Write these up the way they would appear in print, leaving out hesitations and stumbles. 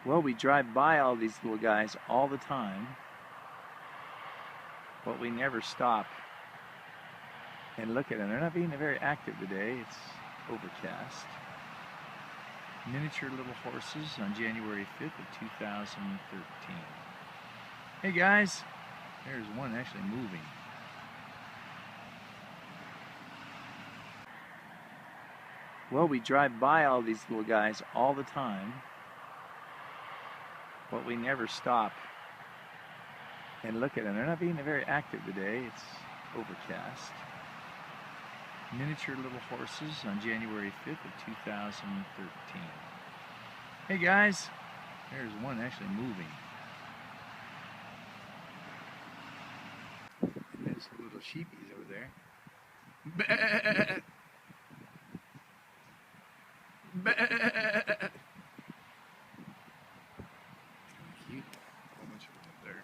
Well, we drive by all these little guys all the time, but we never stop and look at them. They're not being very active today. It's overcast. Miniature little horses on January 5th of 2013. Hey guys, there's one actually moving. Well, we drive by all these little guys all the time, but we never stop and look at them. They're not being very active today. It's overcast. Miniature little horses on January 5th of 2013. Hey guys, there's one actually moving. And there's some little sheepies over there. Bah! Bah! Cute. A whole bunch of them up there.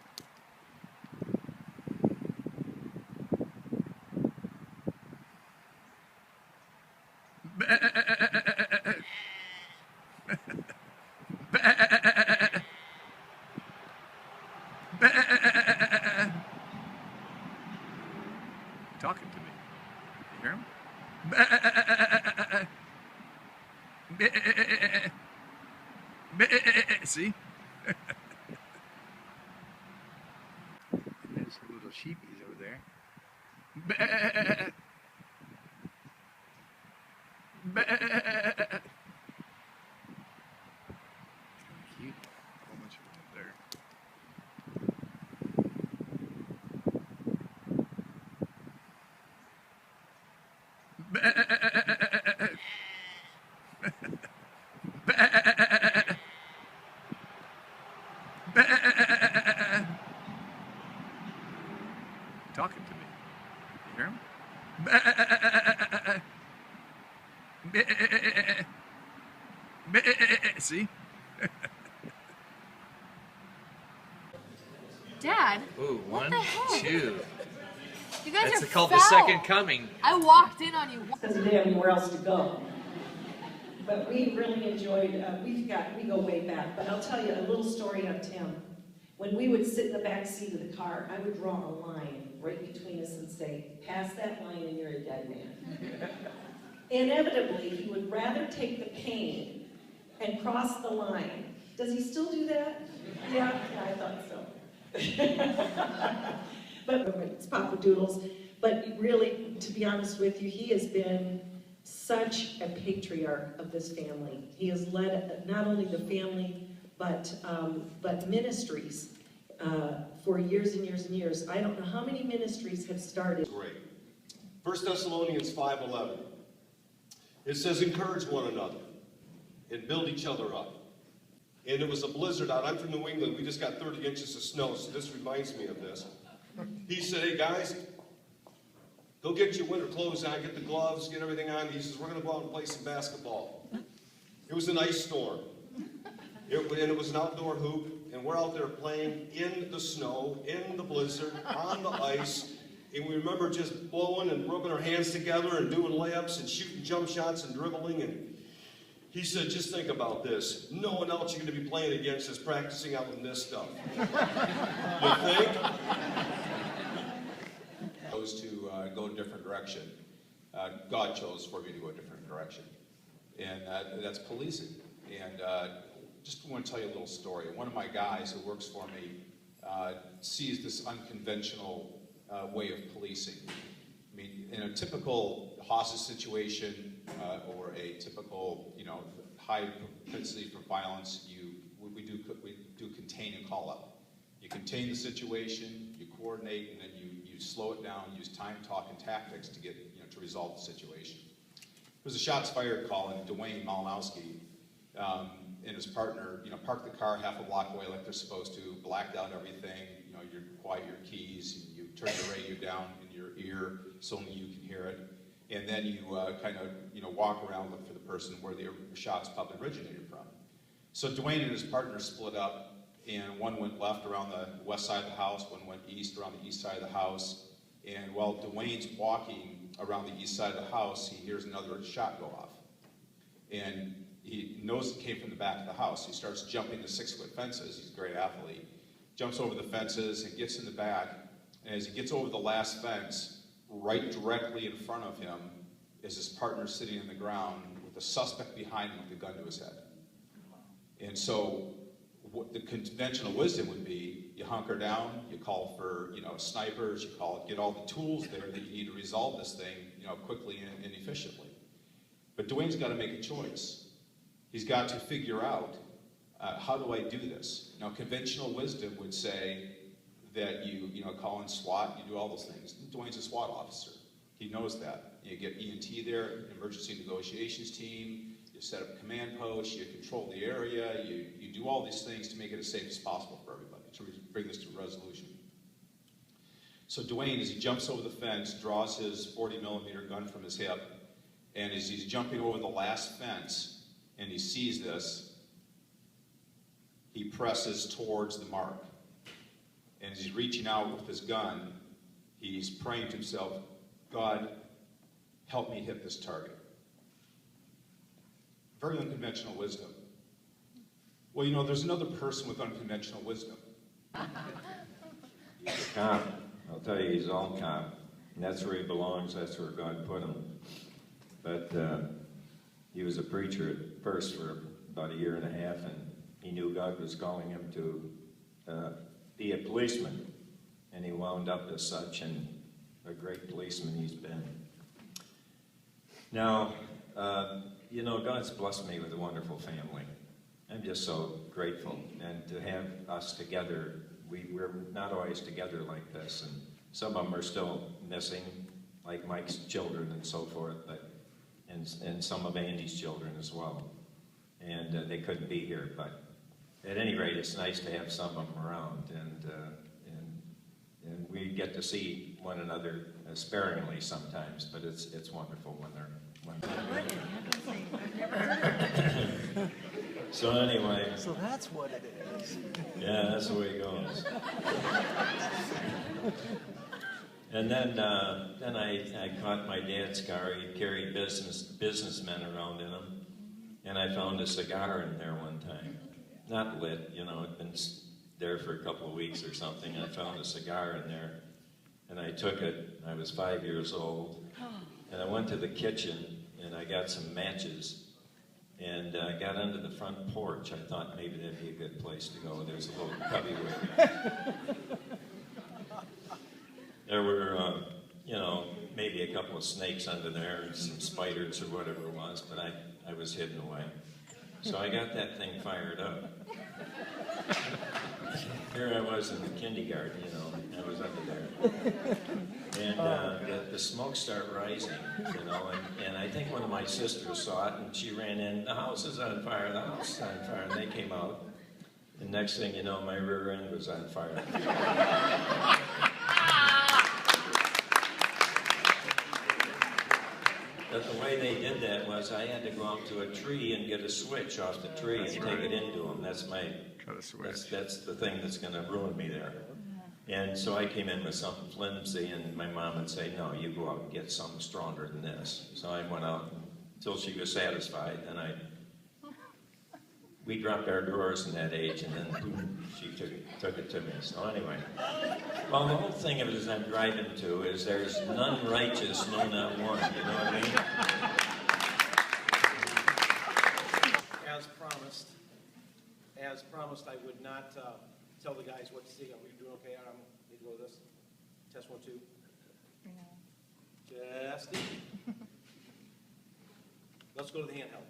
Talking to me. You hear him? See? And there's some little sheepies over there. Cute. A whole bunch of them up there. Talking to me. You hear him? See? Dad. Ooh, what one, the heck? two. You guys That's are called foul. the second coming. I walked in on you. Because we didn't have anywhere else to go. But we really enjoyed, we go way back. But I'll tell you a little story of Tim. When we would sit in the back seat of the car, I would draw a line right between us and say, pass that line and you're a dead man. Inevitably, he would rather take the pain and cross the line. Does he still do that? Yeah, I thought so. But it's Papa Doodles. But really, to be honest with you, he has been such a patriarch of this family. He has led not only the family, but ministries for years and years and years. I don't know how many ministries have started. Great. 1 Thessalonians 5:11. It says, encourage one another and build each other up. And it was a blizzard out. I'm from New England. We just got 30 inches of snow, so this reminds me of this. He said, hey guys, go get your winter clothes on, get the gloves, get everything on. He says, we're going to go out and play some basketball. It was an ice storm. And it was an outdoor hoop, and we're out there playing in the snow, in the blizzard, on the ice. And we remember just blowing and rubbing our hands together and doing layups and shooting jump shots and dribbling. And he said, just think about this. No one else you're going to be playing against is practicing out in this stuff. You think? Chose to go a different direction. God chose for me to go a different direction. And that's policing. And just want to tell you a little story. One of my guys who works for me sees this unconventional way of policing. I mean, in a typical hostage situation or a typical, high propensity for violence, we do contain and call up. You contain the situation, you coordinate, and then you slow it down, use time, talk, and tactics to get, to resolve the situation. There was a shots fired call, and Dwayne Malinowski and his partner, parked the car half a block away like they're supposed to, blacked out everything, you quiet your keys, you turn the radio down in your ear so only you can hear it, and then you walk around, look for the person where the shots probably originated from. So Dwayne and his partner split up, and one went left around the west side of the house, one went east around the east side of the house, and while Dwayne's walking around the east side of the house, he hears another shot go off. And he knows it came from the back of the house. He starts jumping the 6-foot fences. He's a great athlete. Jumps over the fences and gets in the back. And as he gets over the last fence, right directly in front of him is his partner sitting on the ground with the suspect behind him with a gun to his head. And so what the conventional wisdom would be, you hunker down, you call for, snipers, get all the tools there that you need to resolve this thing, quickly and efficiently. But Dwayne's got to make a choice. He's got to figure out, how do I do this? Now, conventional wisdom would say that you call in SWAT, you do all those things. Dwayne's a SWAT officer. He knows that. You get EMT there, emergency negotiations team, you set up a command post, you control the area, you do all these things to make it as safe as possible for everybody, to bring this to a resolution. So Dwayne, as he jumps over the fence, draws his 40mm gun from his hip, and as he's jumping over the last fence, and he sees this, he presses towards the mark. And as he's reaching out with his gun, he's praying to himself, God, help me hit this target. Very unconventional wisdom. Well, there's another person with unconventional wisdom. Calm. I'll tell you, he's all calm. And that's where he belongs. That's where God put him. But he was a preacher at first for about 1.5 years, and he knew God was calling him to be a policeman. And he wound up as such, and a great policeman he's been. Now, God's blessed me with a wonderful family. I'm just so grateful. And to have us together, we're not always together like this. And some of them are still missing, like Mike's children and so forth, and some of Andy's children as well. And they couldn't be here, but at any rate, it's nice to have some of them around, and we get to see one another sparingly sometimes, but it's wonderful when they're. So anyway. So that's what it is. Yeah, that's the way it goes. And then I caught my dad's car. He carried businessmen around in him, and I found a cigar in there one time. Not lit, it'd been there for a couple of weeks or something. I found a cigar in there, and I took it. I was 5 years old, and I went to the kitchen, and I got some matches, and I got under the front porch. I thought maybe that'd be a good place to go. There's a little cubby where there were, maybe a couple of snakes under there, and some spiders or whatever it was, but I was hidden away. So I got that thing fired up. Here I was in the kindergarten, I was under there. And the smoke started rising, and I think one of my sisters saw it, and she ran in, the house is on fire, the house is on fire, and they came out. And next thing you know, my rear end was on fire. But the way they did that was I had to go out to a tree and get a switch off the tree and take it into them. That's the thing that's going to ruin me there. And so I came in with something flimsy, and my mom would say, no, you go out and get something stronger than this. So I went out until she was satisfied, and we dropped our drawers in that age, and then boom, she took it to me. So anyway, well, the whole thing of it is I'm driving to is there's none righteous, no, not one. You know what I mean? As promised, I would not tell the guys what to see. Are we doing okay? I need to go to this. Test 1, 2. Testing. Let's go to the handheld.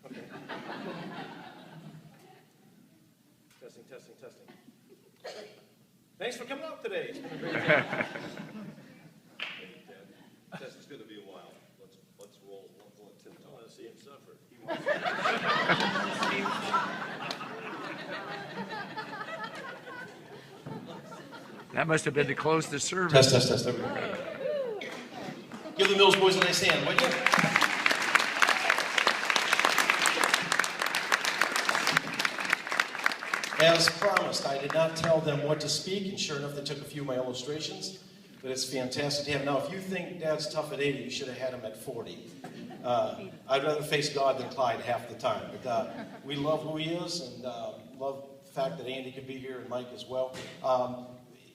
Okay. Testing. Thanks for coming out today. It's been a great day. Tess, it's going to be a while. Let's roll. Tim, I want to see him suffer. That must have been to close the service. Test. There we go. Give the Mills boys a nice hand, would you? As promised, I did not tell them what to speak, and sure enough, they took a few of my illustrations. but it's fantastic to have. Now, if you think Dad's tough at 80, you should have had him at 40. I'd rather face God than Clyde half the time. But we love who he is, and love the fact that Andy could be here and Mike as well.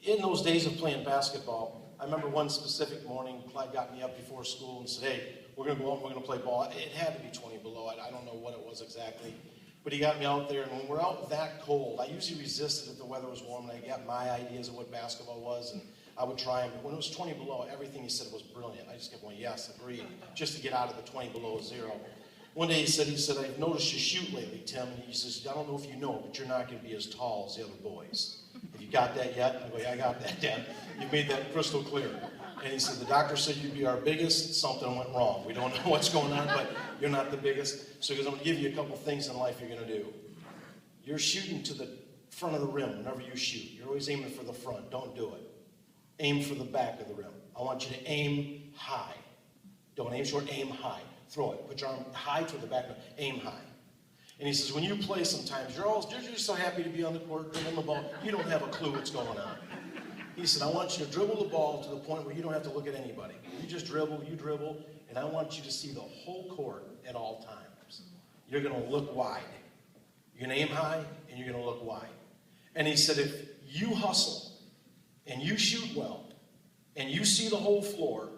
In those days of playing basketball, I remember one specific morning, Clyde got me up before school and said, hey, we're going to go out and we're going to play ball. It had to be 20 below. I don't know what it was exactly. But he got me out there, and when we're out that cold, I usually resisted if the weather was warm, and I got my ideas of what basketball was, and I would try him. But when it was 20 below, everything he said was brilliant. I just kept going, yes, agreed, just to get out of the 20 below zero. One day he said, I've noticed you shoot lately, Tim. And he says, I don't know if you know, but you're not going to be as tall as the other boys. Have you got that yet? I go, yeah, I got that, Dad. You made that crystal clear. And he said, the doctor said you'd be our biggest. Something went wrong. We don't know what's going on, but you're not the biggest. So he goes, I'm going to give you a couple things in life you're going to do. You're shooting to the front of the rim whenever you shoot. You're always aiming for the front. Don't do it. Aim for the back of the rim. I want you to aim high. Don't aim short, aim high. Throw it. Put your arm high toward the back. Aim high. And he says, when you play sometimes, you're just so happy to be on the court, dribbling the ball. You don't have a clue what's going on. He said, I want you to dribble the ball to the point where you don't have to look at anybody. You just dribble, and I want you to see the whole court at all times. You're going to look wide. You're going to aim high, and you're going to look wide. And he said, if you hustle, and you shoot well, and you see the whole floor,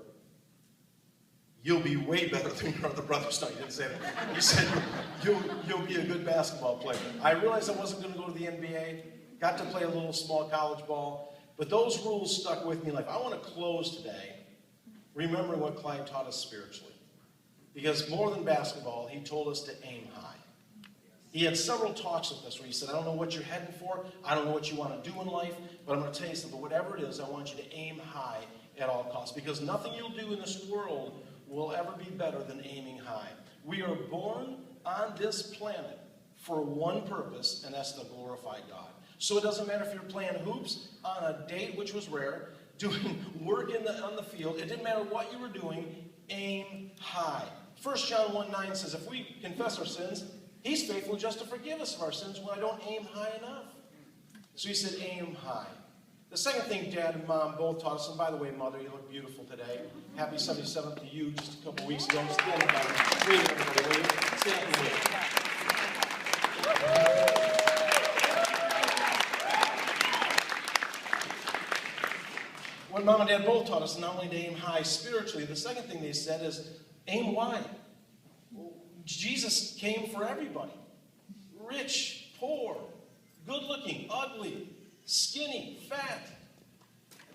you'll be way better than your other brothers. No, he didn't say that. He said, you'll be a good basketball player. I realized I wasn't going to go to the NBA. Got to play a little small college ball. But those rules stuck with me in life. I want to close today remembering what Clyde taught us spiritually. Because more than basketball, he told us to aim high. He had several talks with us where he said, I don't know what you're heading for. I don't know what you want to do in life. But I'm going to tell you something. Whatever it is, I want you to aim high at all costs. Because nothing you'll do in this world will ever be better than aiming high. We are born on this planet for one purpose, and that's to glorify God. So it doesn't matter if you're playing hoops on a date, which was rare, doing work on the field. It didn't matter what you were doing. Aim high. 1 John 1:9 says, if we confess our sins, he's faithful and just to forgive us of our sins when I don't aim high enough. So he said, aim high. The second thing Dad and Mom both taught us, and by the way, Mother, you look beautiful today. Happy 77th to you just a couple weeks ago. Stand up, everybody, will you? Stand up, will you? What Mom and Dad both taught us, not only to aim high spiritually, the second thing they said is aim wide. Jesus came for everybody. Rich, poor, good-looking, ugly, skinny, fat,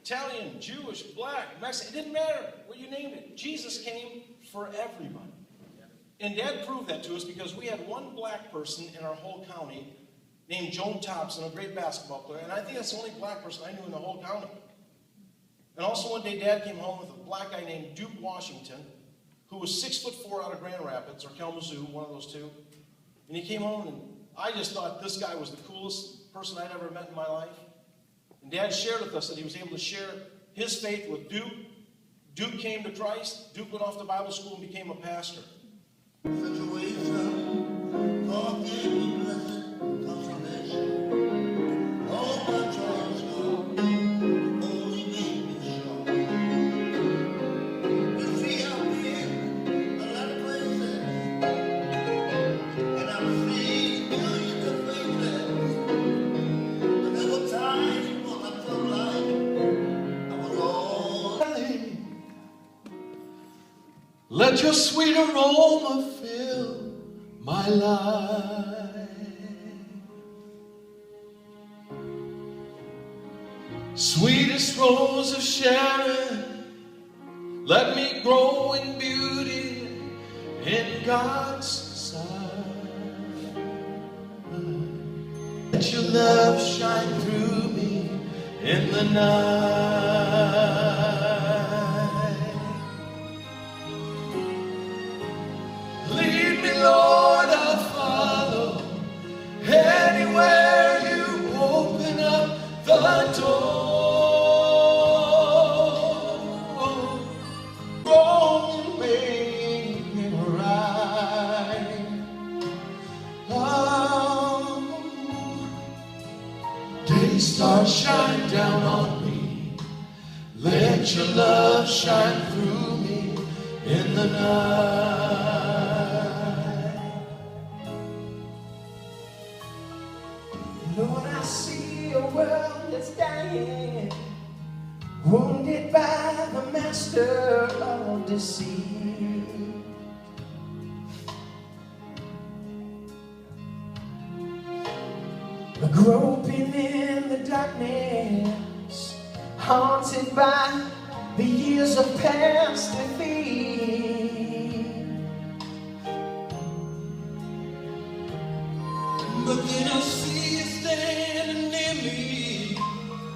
Italian, Jewish, black, Mexican. It didn't matter what you named it. Jesus came for everybody. And Dad proved that to us because we had one black person in our whole county named Joan Thompson, a great basketball player. And I think that's the only black person I knew in the whole county. And also one day Dad came home with a black guy named Duke Washington, who was 6'4" out of Grand Rapids, or Kalamazoo, one of those two. And he came home, and I just thought this guy was the coolest person I'd ever met in my life. And Dad shared with us that he was able to share his faith with Duke. Duke came to Christ. Duke went off to Bible school and became a pastor. Situation, God gave me blessed confirmation. All my trials gone, only made me strong. You see, I've been a lot of places, and I've seen millions of faces. But there were times when I felt like I was all alone. Let your sweet aroma fill my life. Sweetest rose of Sharon, let me grow in beauty in God's sight. Let your love shine through me in the night. Lead me, Lord, I'll follow. Anywhere you open up the door. Wrong and make it right. Oh, day stars shine down on me. Let Let your love shine through me in the night. Lord, I see a world that's dying, wounded by the master of deceit. Groping in the darkness, haunted by the years of past defeat. But then I see you standing near me,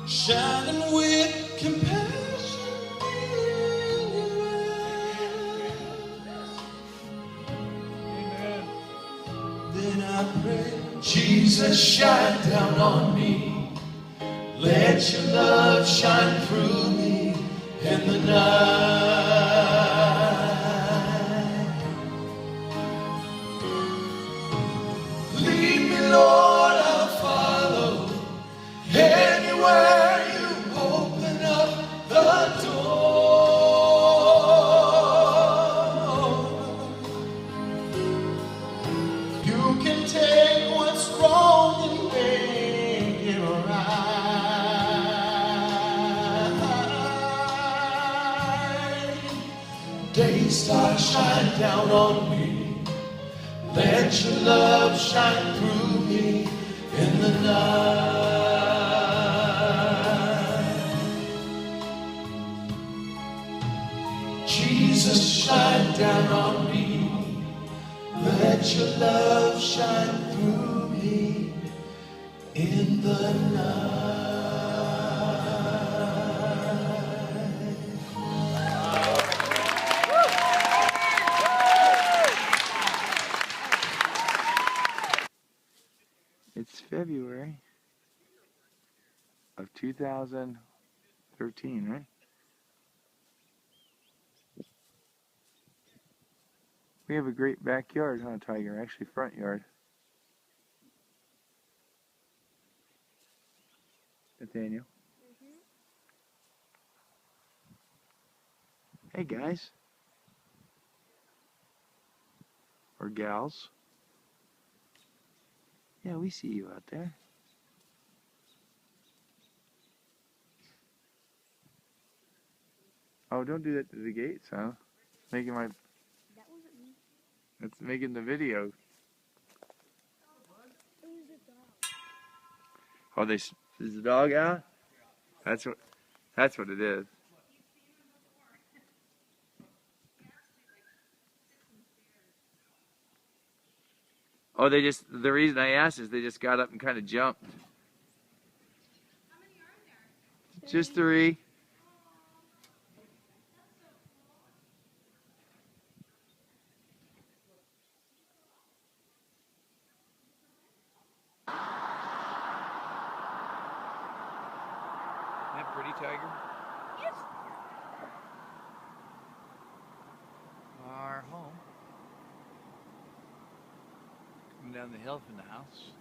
shining with compassion in your eyes. Then I pray, Jesus, shine down on me. Let your love shine through me in the night. Lead me, Lord, I'll follow. Anywhere you open up the door. You can take what's wrong and make it right. Day star, shine down on me. Let your love shine through me in the night. Jesus, shine down on me. Let your love shine through me in the night. It's February of 2013, right? We have a great backyard, huh, Tiger? Actually, front yard. Nathaniel. Hey, guys. Or gals. Yeah, we see you out there. Oh, don't do that to the gates, huh? Making my... It's making the video. Oh, is the dog out? That's what it is. Oh, the reason I asked is they just got up and kind of jumped. How many are there? Just 3. Isn't that pretty, Tiger? Yes. Our home. Coming down the hill from the house.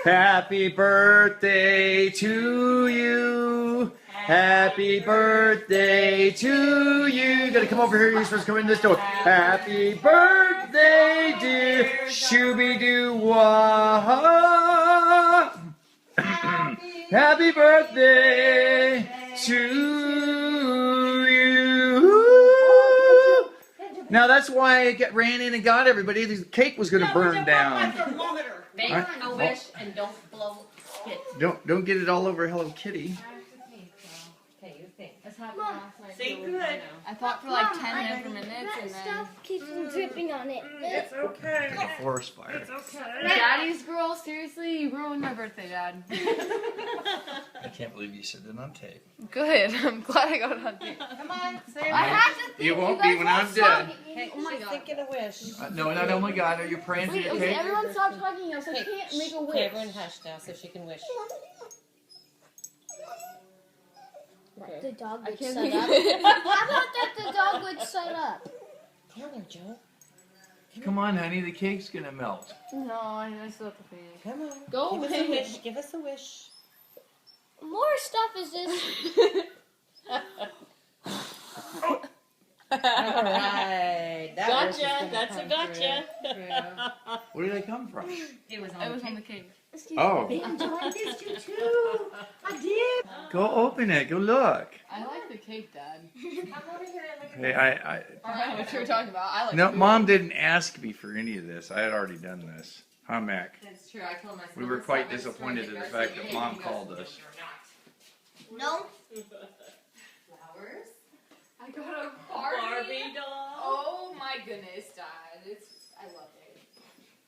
Happy birthday to you. Happy birthday to you. You gotta come over here. You're supposed to come in this door. Happy birthday, dear Shooby-Doo-Wah. Happy birthday to you. Now that's why I ran in and got everybody. The cake was gonna burn down. Make a wish and don't blow spit. Don't get it all over Hello Kitty. Okay, you think. happened Mom, last night. say too. good. I thought for like Mom, 10 I- different minutes That and then stuff keeps dripping on it. It's okay. Like a forest fire. It's okay. Daddy's girl, seriously, you ruined my birthday, Dad. I can't believe you said it on tape. Good. I'm glad I got it on tape. Come on, say I it. have to think. You won't guys be when I'm won't stop dead. it. Okay, Oh my she's God. thinking a wish. No, not oh my God. Are you praying for Wait, your okay, cake? everyone stop talking now, so I Okay, can't make a wish. okay, everyone hush now so she can wish. What, the dog I would can't shut think up? of it. How about that the dog would shut up? Tell her, Joe. Come on, honey. The cake's gonna melt. No, I still have to finish. Come on. Go Give us a away. wish. Give us a wish. More stuff is this. All right. That wish is Gotcha. gonna That's a come gotcha. true. Where did they come from? It was It was on the cake. Oh, enjoyed this too. I did. go open it. Go look. I like the cake, Dad. Come over here and look at Hey, I don't know what you were talking about. I like no, food. Mom didn't ask me for any of this. I had already done this. Huh, Mac? That's true. I told myself. We were quite disappointed at the fact that Mom called us. No. Flowers. I got a Barbie doll. Oh my goodness, Dad. I love it.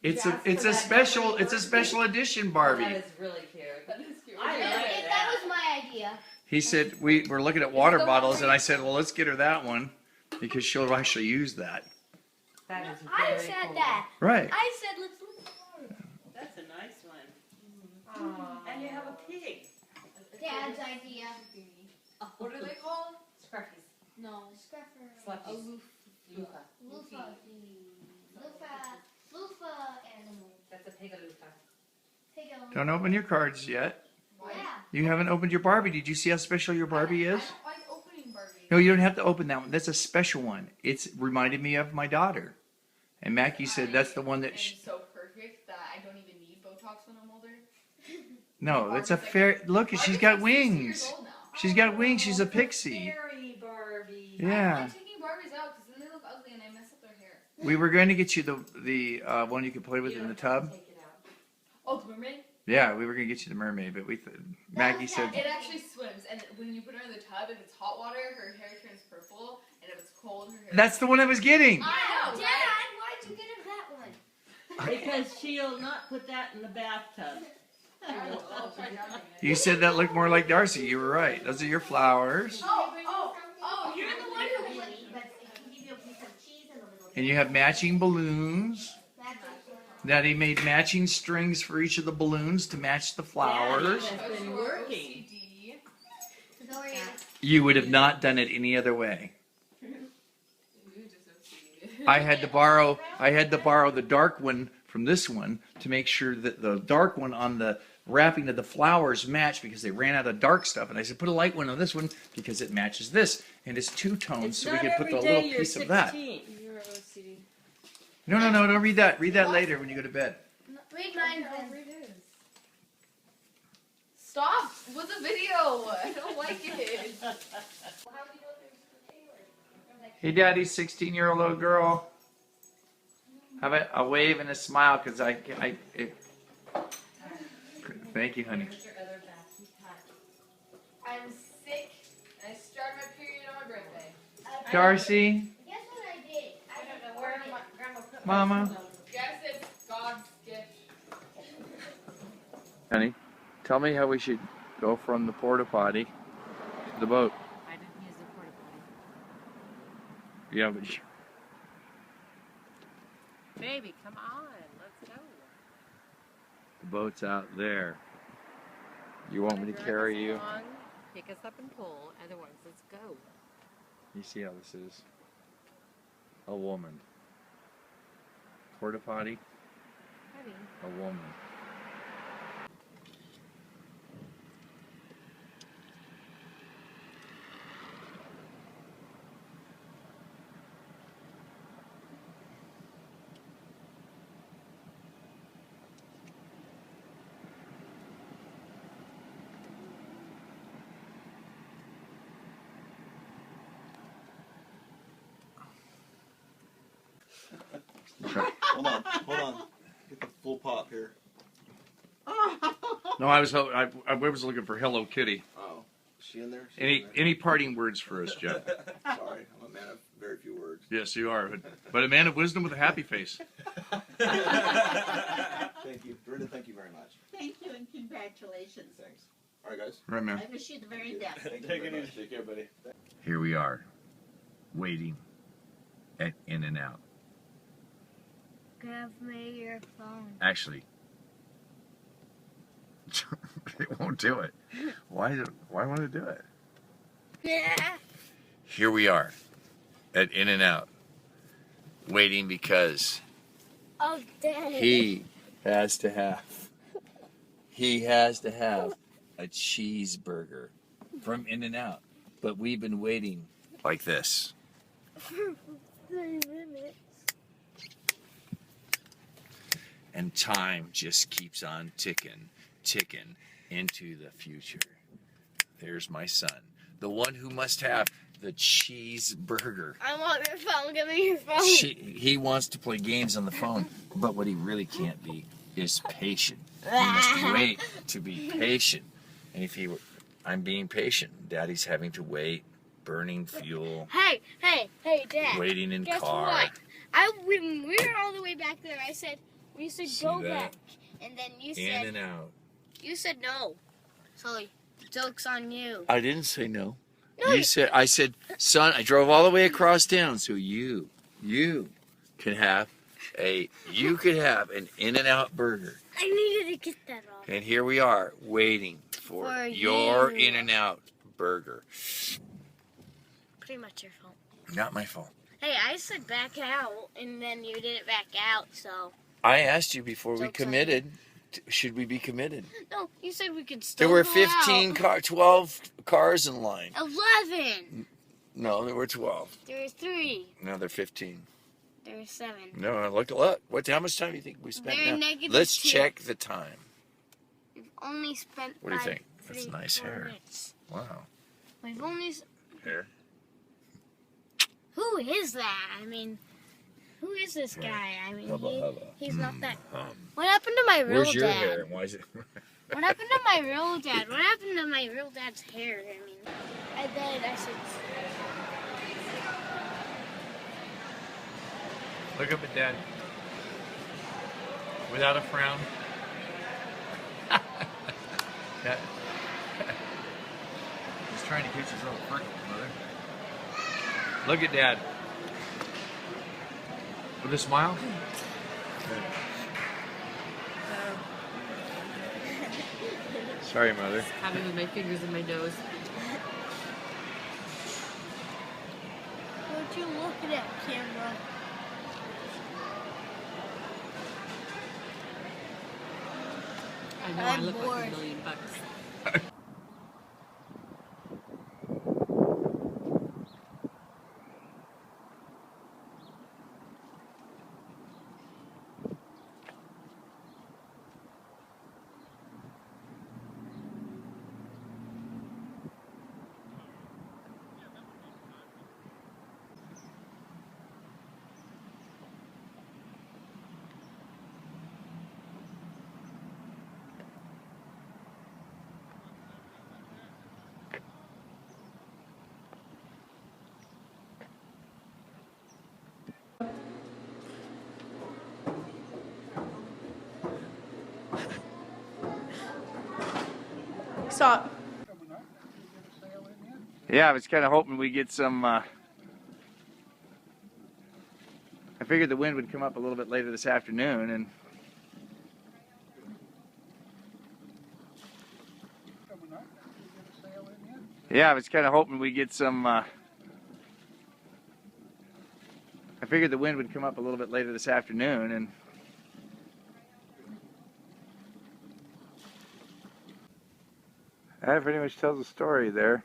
It's a special edition Barbie. That is really cute. That is cute. I like it. That was my idea. He said we were looking at water bottles, and I said, well, let's get her that one because she'll actually use that. That is I very said cool. that. Right. I said let's look for it. That's a nice one. And you have a pig. Dad's idea. What are they called? Scruffies. No. Scruffer. Sluffies. Loofah. Lufa. Loofah animal. That's a pigaloofa. Take a Don't open your cards yet. Yeah. You haven't opened your Barbie. Did you see how special your Barbie is? I don't like opening Barbie. No, you don't have to open that one. That's a special one. It's reminded me of my daughter. And Mackie said that's the one that. I'm so perfect that I don't even need Botox when I'm older. No, that's a fair. Look, she's got Barbie's like 60 wings. years old now. She's got wings. She's a pixie. Fairy Barbie. Yeah. I'm taking Barbies out because then they look ugly and I mess up their hair. We were going to get you the one you could play with in the tub. Take it out. Oh, the mermaid? Yeah, we were going to get you the mermaid, but Maggie said. It actually swims, and when you put her in the tub, if it's hot water, her hair turns purple, and if it's cold, her hair. That's the one I was getting. I know, Dad, right? why'd you get her that one? Because she'll not put that in the bathtub. I'll try drowning it. You said that looked more like Darcy. You were right. Those are your flowers. Oh, you're the one who. And you have matching balloons. Daddy made matching strings for each of the balloons to match the flowers. Has been working. OCD. You would have not done it any other way. You just OCD. I had to borrow the dark one from this one to make sure that the dark one on the wrapping of the flowers matched because they ran out of dark stuff. And I said, put a light one on this one because it matches this. And it's two tones, so we could put the little piece of that. You're OCD. No, don't read that. Read that later when you go to bed. Read mine I'll then. read his. Stop with the video. I don't like it. Hey, Daddy's 16-year-old little girl. Have a wave and a smile, because thank you, honey. I'm sick, and I started my period on my birthday. Darcy, Guess what I did? I don't know Where where am I? Grandma put Mama. Guess it's God's gift. Honey, tell me how we should go from the porta potty to the boat. I didn't use the porta potty. Yeah, but Baby, come on, let's go. the boat's out there. You want me to Drag carry us you? along, pick us up and pull. Otherwise, let's go. You see how this is? A woman. Porta potty, Honey. a woman. Hold on. Get the full pop here. No, I was looking for Hello Kitty. Oh, She in there? Any parting words for us, Jeff? Sorry, I'm a man of very few words. Yes, you are, but a man of wisdom with a happy face. Thank you. Dorinda, thank you very much. Thank you and congratulations. Thanks. All right, guys. Right, man. I wish you the very best. Thank you Take very it much. easy. Take care, buddy. Here we are, waiting at In-N-Out. Give me your phone. Actually, it won't do it. Why won't it do it? Yeah. Here we are at In-N-Out, waiting because Oh, Dad. he has to have a cheeseburger from In-N-Out. But we've been waiting like this. 3 minutes. And time just keeps on ticking into the future. There's my son, the one who must have the cheeseburger. I want your phone. Give me your phone. He wants to play games on the phone, but what he really can't be is patient. He must wait to be patient. And if he were, I'm being patient. Daddy's having to wait, burning fuel, Hey, Dad. waiting in Guess car. what? When we were all the way back there, I said we should See go that? back, and then you said In-N-Out. you said no. So the joke's on you. I didn't say no. No, I said, son, I drove all the way across town so you could have an In-N-Out burger. I needed to get that off. And here we are waiting for For your you. In-N-Out burger. Pretty much your fault. Not my fault. Hey, I said back out, and then you didn't back out, so. I asked you before we Joke's on committed, should we be committed? No, you said we could still There were go 15 out. 12 cars in line. 11. No, there were 12. There were 3. No, there are 15. There were 7. No, look. How much time do you think we spent They're now? negative Let's 2. check the time. We've only spent. What do you 5, think? That's 3, nice 4 hair. minutes. Wow. We've only. Hair. Who is that? I mean, who is this guy? I mean, he's not that. What happened to my real Where's your dad? hair? Why is it? What happened to my real dad? What happened to my real dad's hair? I mean, and then I said. Look up at Dad. Without a frown. Dad. He's trying to catch his little freckle, mother. Look at Dad. With a smile? Sorry, Mother. Having with my fingers in my nose. What you looking at, camera? I know I'm I look bored. like $1 million. Stop. Yeah, I was kind of hoping we'd get some. I figured the wind would come up a little bit later this afternoon, and yeah, I was kind of hoping we'd get some. I figured the wind would come up a little bit later this afternoon, and that pretty much tells the story there.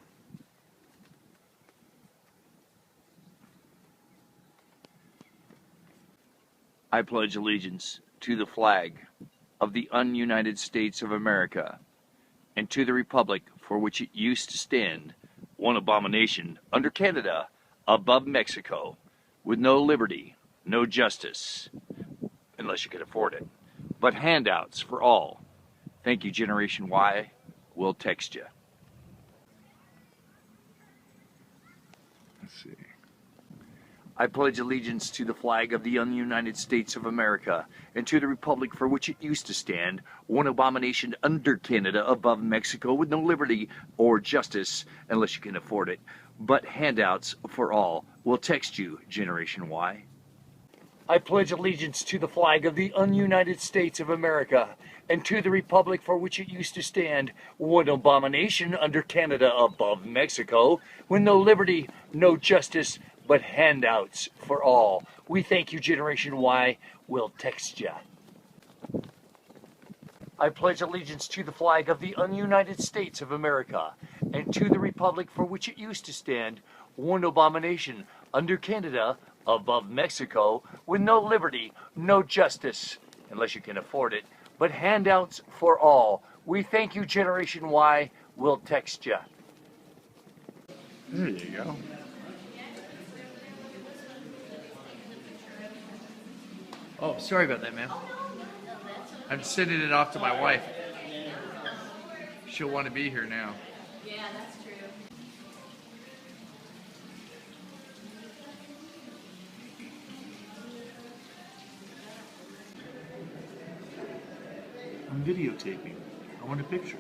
I pledge allegiance to the flag of the ununited States of America and to the republic for which it used to stand, one abomination under Canada, above Mexico, with no liberty, no justice, unless you can afford it, but handouts for all. Thank you, Generation Y. We'll text you. I pledge allegiance to the flag of the United States of America and to the republic for which it used to stand, one abomination under Canada, above Mexico, with no liberty or justice, unless you can afford it, but handouts for all. We'll text you, Generation Y. I pledge allegiance to the flag of the United States of America and to the republic for which it used to stand, one abomination under Canada, above Mexico, with no liberty, no justice, but handouts for all. We thank you, Generation Y. We'll text ya. I pledge allegiance to the flag of the United States of America and to the republic for which it used to stand, one abomination under Canada, above Mexico, with no liberty, no justice, unless you can afford it, but handouts for all. We thank you, Generation Y. We'll text ya. There you go. Oh, sorry about that, ma'am. I'm sending it off to my wife. She'll want to be here now. Yeah, that's true. I'm videotaping. I want a picture.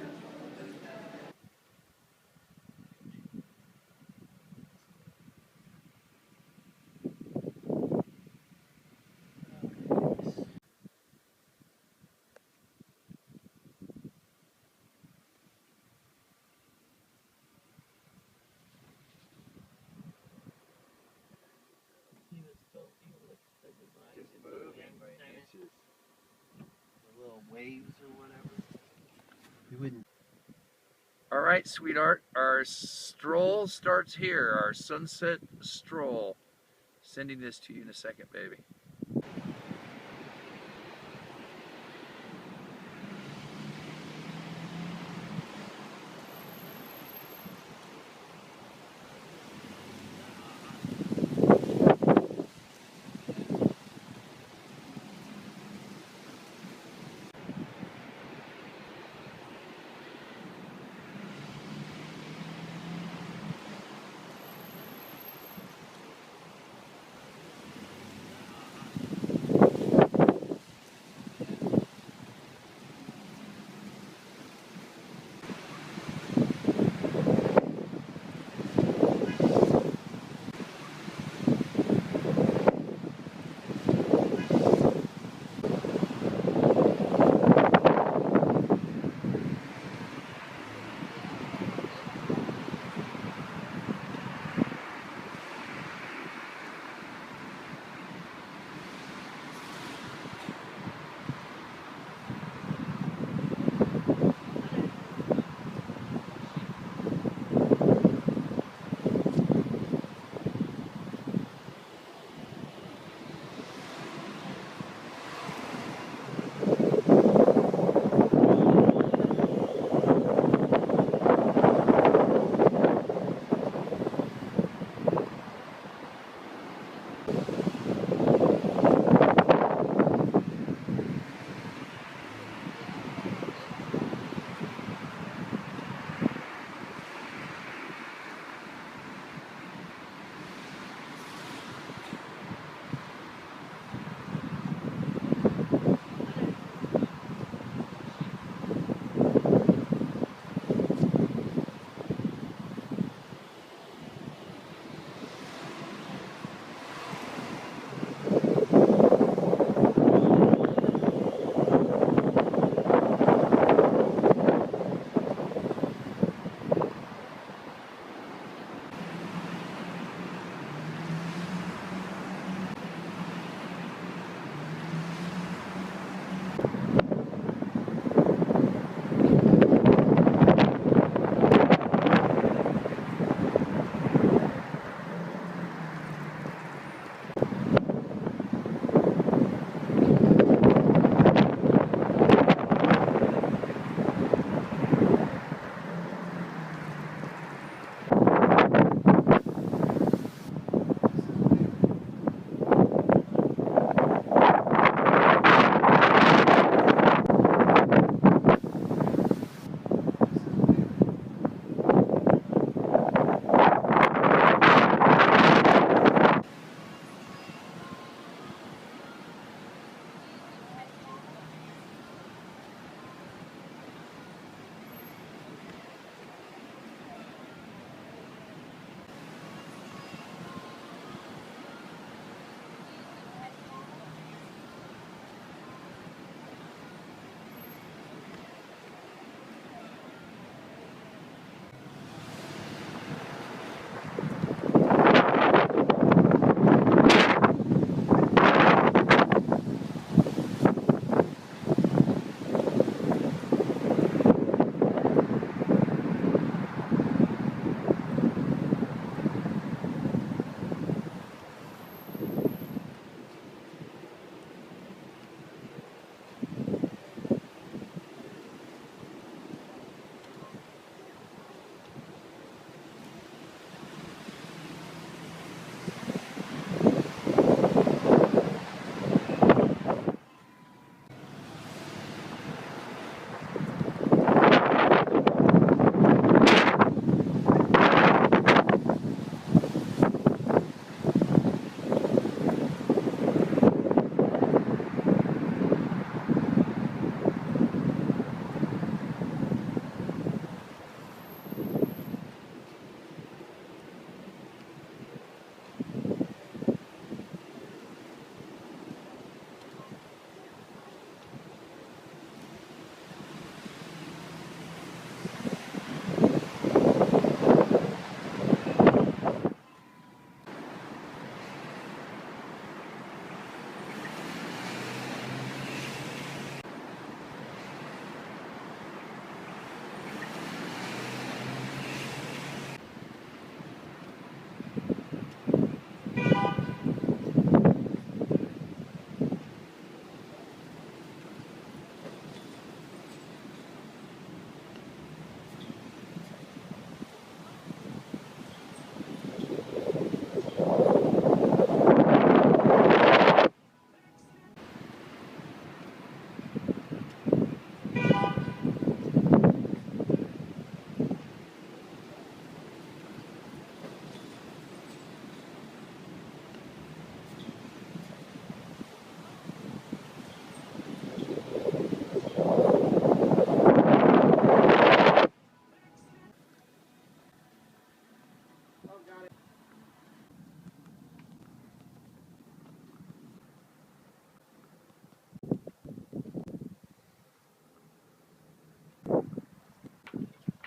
Little waves or whatever. You wouldn't. All right, sweetheart. Our stroll starts here. Our sunset stroll. Sending this to you in a second, baby.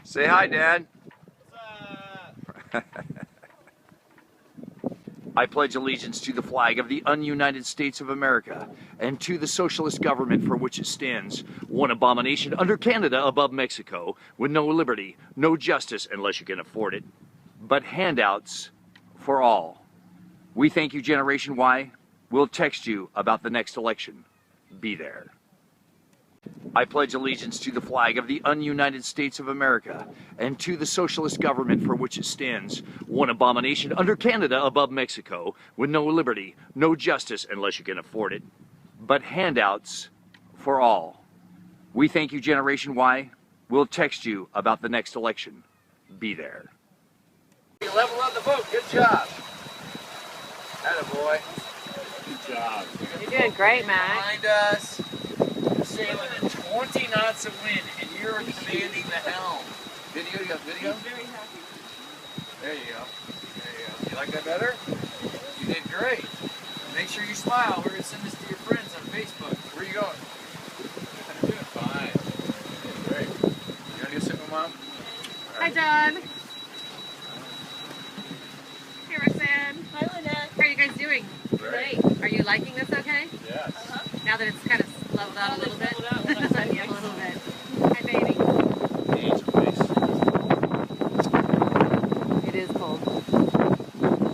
Say hi, Dad. I pledge allegiance to the flag of the ununited States of America and to the socialist government for which it stands, one abomination under Canada above Mexico, with no liberty, no justice unless you can afford it, but handouts for all. We thank you, Generation Y. We'll text you about the next election. Be there. I pledge allegiance to the flag of the ununited States of America and to the socialist government for which it stands, one abomination under Canada above Mexico, with no liberty, no justice unless you can afford it, but handouts for all. We thank you, Generation Y. We'll text you about the next election. Be there. You level up the boat. Good job. Attaboy. Good job. You're doing great, Matt. Behind us, sailing at 20 knots of wind, and you're commanding the helm. Video? You got video? I'm very happy. There you go. There you go. You like that better? You did great. Make sure you smile. We're going to send this to your friends on Facebook. Where are you going? I'm doing fine. Great. You want to go sit with Mom? Hi, John. Hey, Roxanne. Hi, Lynette. How are you guys doing? Great. Are you liking this okay? Yes. Now that it's kind of leveled out a little bit? Yeah, A little bit. Hi, baby. Angel face. It is cold.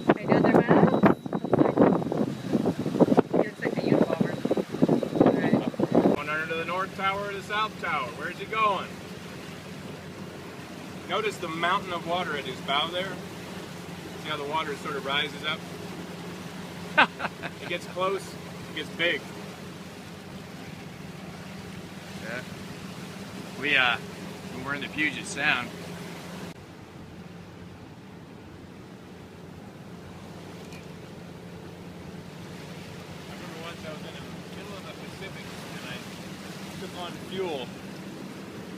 Are you doing there, Matt? He looks like a uniformer. All right. Going under the north tower or the south tower? Where's he going? Notice the mountain of water at his bow there? See how the water sort of rises up? It gets close, it gets big. Yeah. When we're in the Puget Sound. I remember once I was in the middle of the Pacific and I took on fuel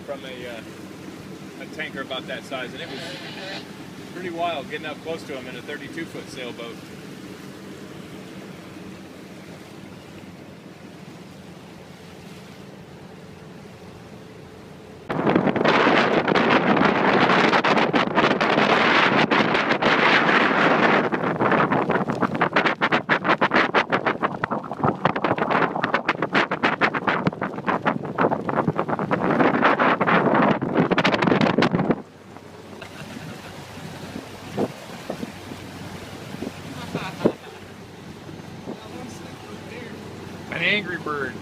from a tanker about that size, and it was pretty wild getting up close to him in a 32-foot sailboat. An angry bird.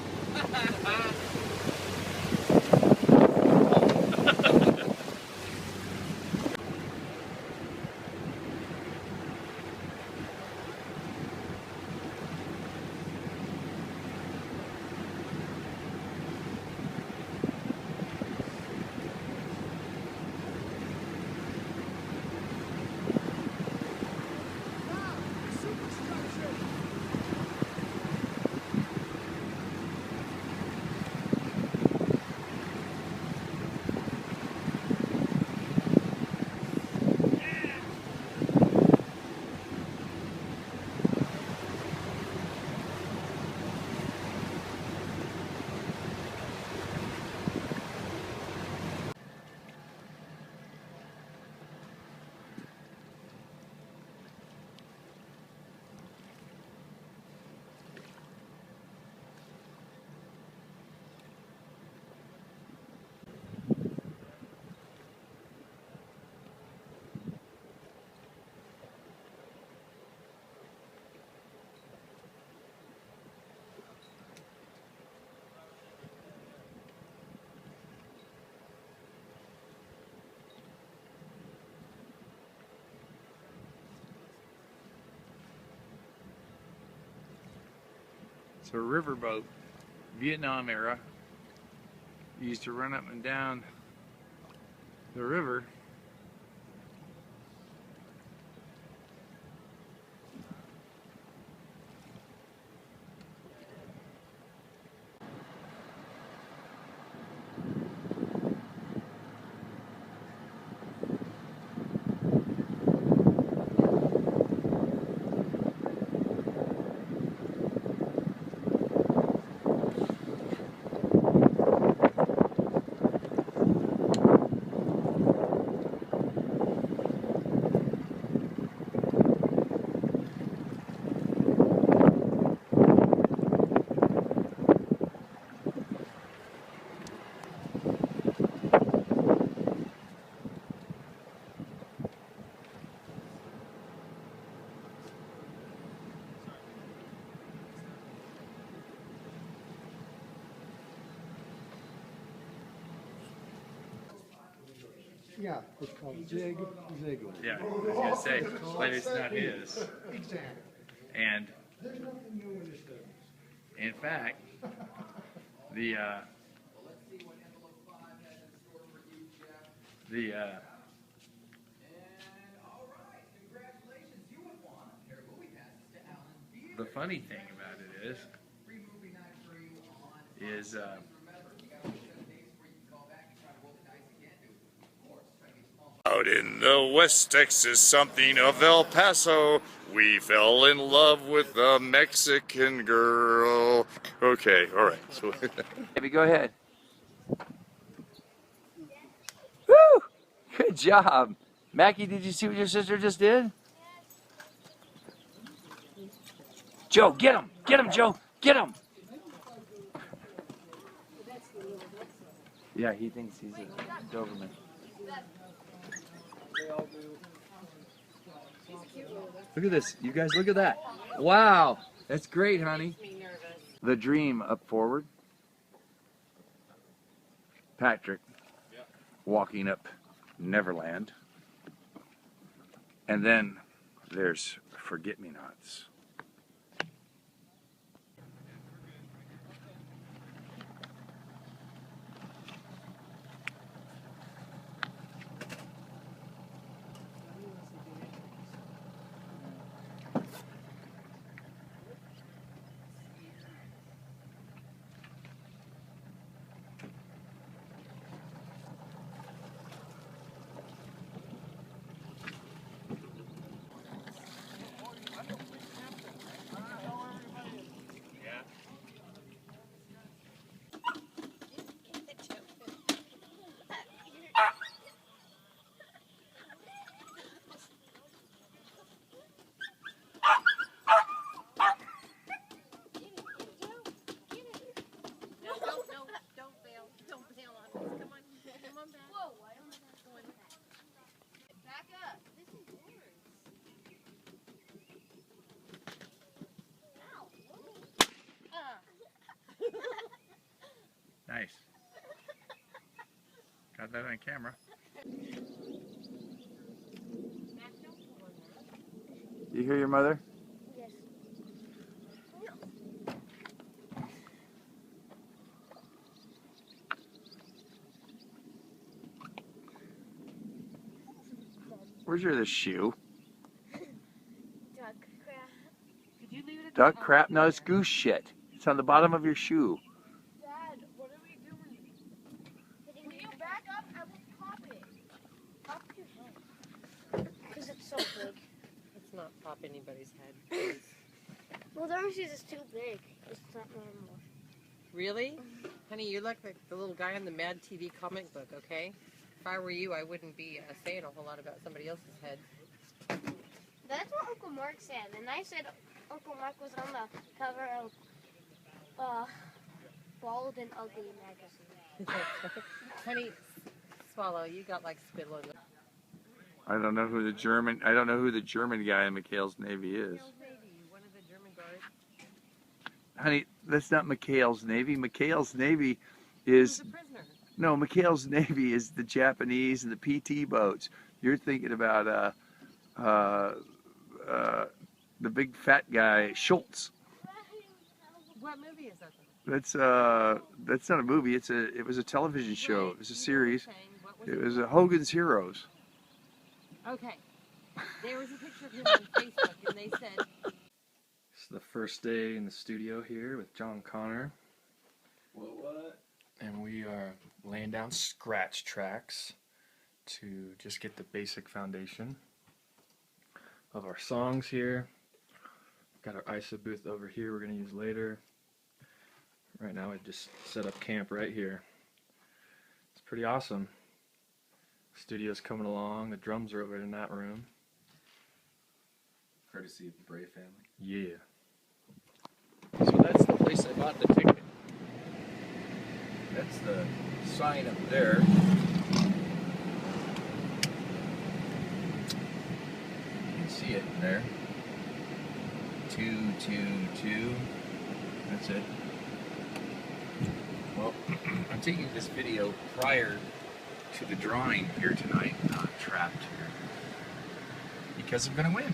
It's a riverboat, Vietnam era. You used to run up and down the river. Yeah, it's called Zig Ziglar. Yeah, I was gonna say, but it's not his. Exactly. And There's nothing new in this business. in fact, the funny thing about it is out in the West Texas, something of El Paso, we fell in love with a Mexican girl. Okay, all right. So, maybe go ahead. Woo! Good job, Mackie. Did you see what your sister just did? Joe, get him! Get him, Joe! Get him! Yeah, he thinks he's a Doberman. Look at this. You guys, look at that. Wow. That's great, honey. The dream up forward. Patrick walking up Neverland. And then there's Forget-Me-Nots. Nice. Got that on camera. You hear your mother? Yes. Where's your other shoe? Duck crap. Could you leave it at Duck crap? No, it's goose shit. It's on the bottom of your shoe. Dad, what are we doing? Will you back up? I will pop it. Pop your head. Because it's so big. Let's not pop anybody's head. Well, the orange is too big. It's not normal. Really? Honey, you're like the little guy in the Mad TV comic book, okay? If I were you, I wouldn't be saying a whole lot about somebody else's head. That's what Uncle Mark said. And I said Uncle Mark was on the cover of Bald and Ugly magazine. Honey, swallow. You got like spittle in the... I don't know who the German guy in McHale's Navy is. One of the German guards. Honey, that's not McHale's Navy. McHale's Navy is... He was a prisoner. No, McHale's Navy is the Japanese and the PT boats. You're thinking about the big fat guy, Schultz. What movie is that? That's not a movie. It was a television show. It was a series. It was Hogan's Heroes. Okay. There was a picture of him on Facebook, and they said... It's the first day in the studio here with John Connor. What? And we are laying down scratch tracks to just get the basic foundation of our songs here. Got our ISO booth over here we're going to use later. Right now I just set up camp right here. It's pretty awesome. Studio's coming along. The drums are over in that room. Courtesy of Bray Family. Yeah. So that's the place I bought the ticket. That's the sign up there. You can see it in there. 222. That's it. Well, I'm taking this video prior to the drawing here tonight. I'm trapped here because I'm going to win.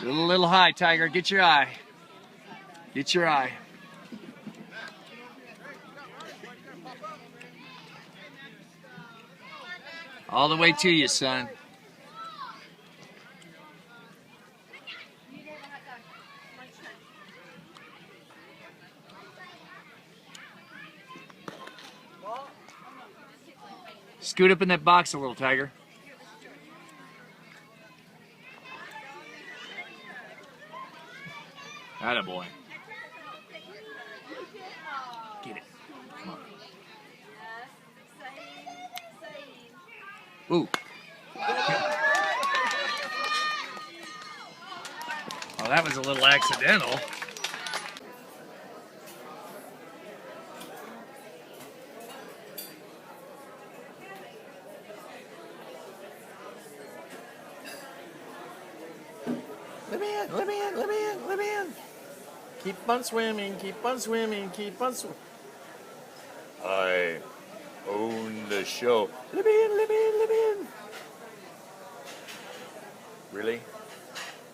Little high, Tiger. Get your eye. Get your eye. All the way to you, son. Scoot up in that box a little, Tiger. Attaboy. Get it. Come on. Ooh. Oh, that was a little accidental. Let me in, let me in, let me in, let me in. Keep on swimming, keep on swimming, keep on swimming. I own the show. Let me in, let me in, let me in. Really?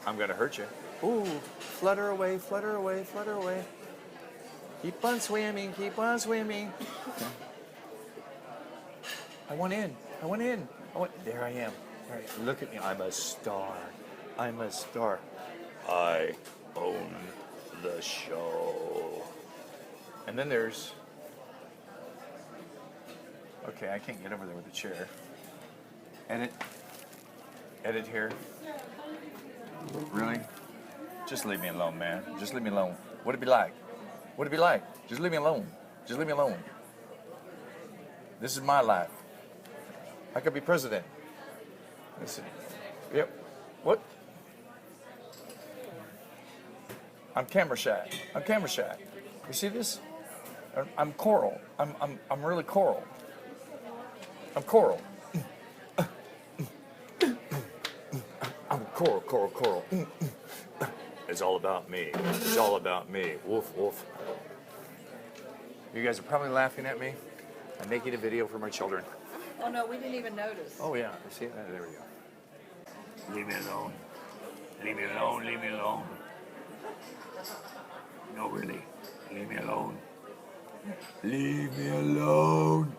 I'm gonna hurt you. Ooh, flutter away, flutter away, flutter away. Keep on swimming, keep on swimming. I want in, I want in. There I am. All right, look at me, I'm a star. I'm a star. I own the show. And then there's... Okay, I can't get over there with the chair. Edit. Edit here. Really? Just leave me alone, man. Just leave me alone. What'd it be like? What'd it be like? Just leave me alone. Just leave me alone. This is my life. I could be president. Listen. Yep. What? I'm camera shy. I'm camera shy. You see this? I'm coral. I'm really coral. I'm coral. I'm coral, coral, coral. It's all about me. It's all about me. Woof, woof. You guys are probably laughing at me. I'm making a video for my children. Oh no, we didn't even notice. Oh yeah, see it? There we go. Leave me alone. Leave me alone, leave me alone. No, really. Leave me alone. Leave me alone.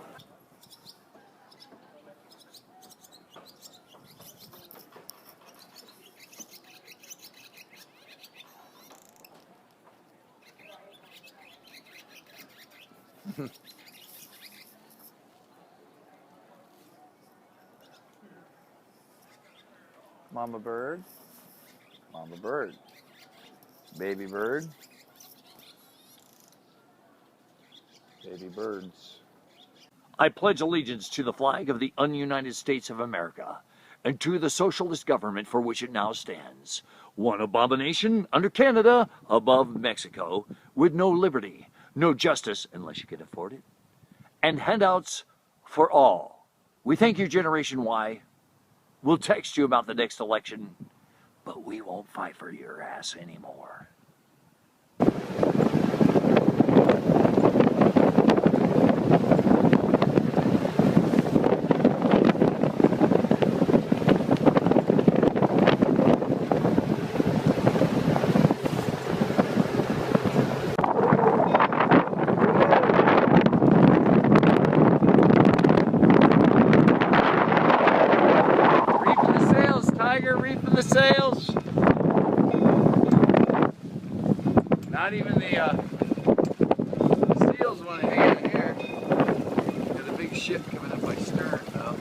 Mama bird. Mama bird. Baby bird. Baby birds. I pledge allegiance to the flag of the ununited States of America and to the socialist government for which it now stands, one abomination under Canada, above Mexico, with no liberty, no justice, unless you can afford it, and handouts for all. We thank you, Generation Y. We'll text you about the next election, but we won't fight for your ass anymore. Reefing the sails. Not even the seals want to hang in here. Got a big ship coming up by stern, though.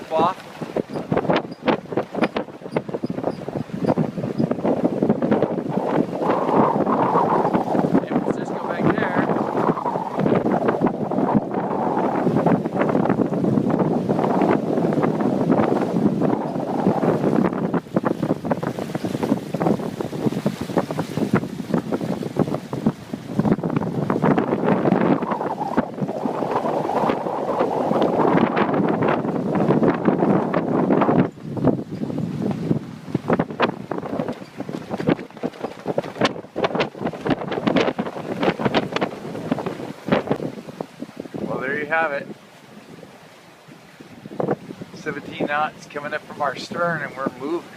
ripoff. San Francisco back there. Well, there you have it. 17 knots coming up from our stern and we're moving.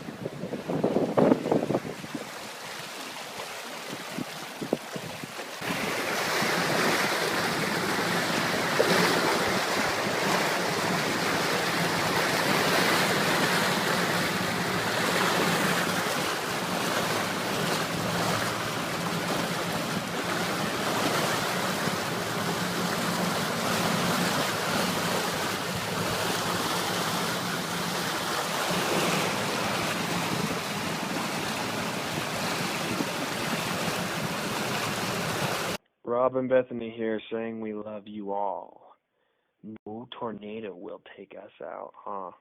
Rob and Bethany here saying we love you all. No tornado will take us out, huh?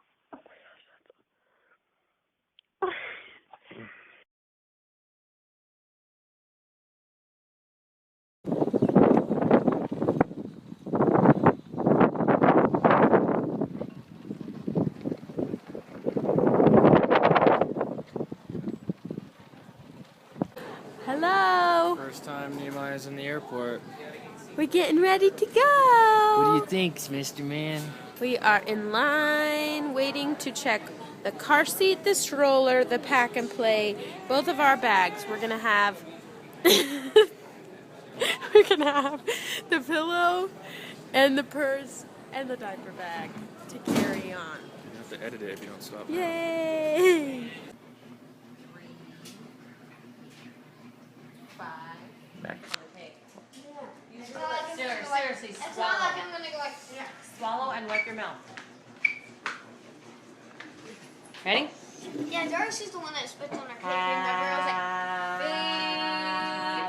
Hello. First time Nehemiah's in the airport. We're getting ready to go. What do you think, Mr. Man? We are in line waiting to check the car seat, the stroller, the pack and play, both of our bags. We're gonna have the pillow and the purse and the diaper bag to carry on. You have to edit it if you don't stop. Yay! Seriously, swallow. Swallow and wipe your mouth. Ready? Yeah, Darcy's the one that spits on her cake, and the girl's like,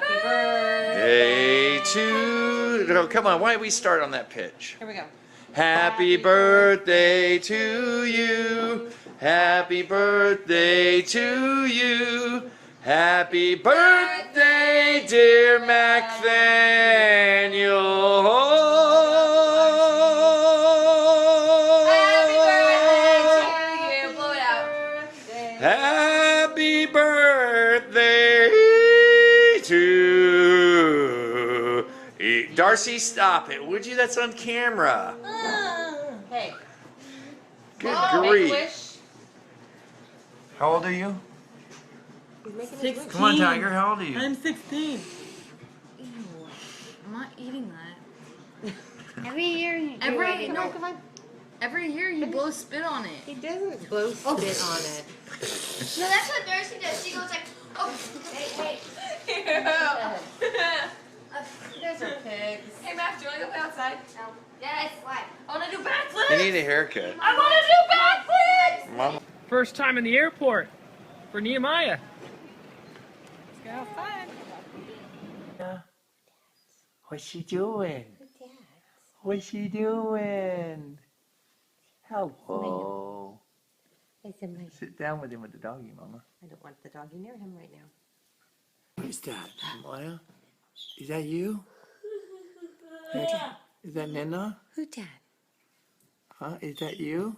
Happy birthday. Day to... No, come on, why don't we start on that pitch? Here we go. Happy birthday to you. Happy birthday to you. Happy birthday, dear Macthaniel. Happy birthday to Darcy, stop it, would you? That's on camera. Hey. Good Make a grief. wish. How old are you? He's making his 16. wish. Come on, Tiger, how old are you? I'm 16. Ew. I'm not eating that. every year you do Every it. every year you blow spit on it. He doesn't blow spit on it. No, that's what Darcy does. She goes like, oh, hey. You guys are pigs. Hey Matt, do you want to go play outside? No. Yeah, it's fine. I want to do backflips. You need a haircut. I want to do backflips. Mom. First time in the airport for Nehemiah. Let's go have fun. What's she doing? What's she doing? Hello. Sit down with him with the doggy, Mama. I don't want the doggy near him right now. What is that, Maya? Is that you? Is that Nina? Who, Dad? Huh? Is that you?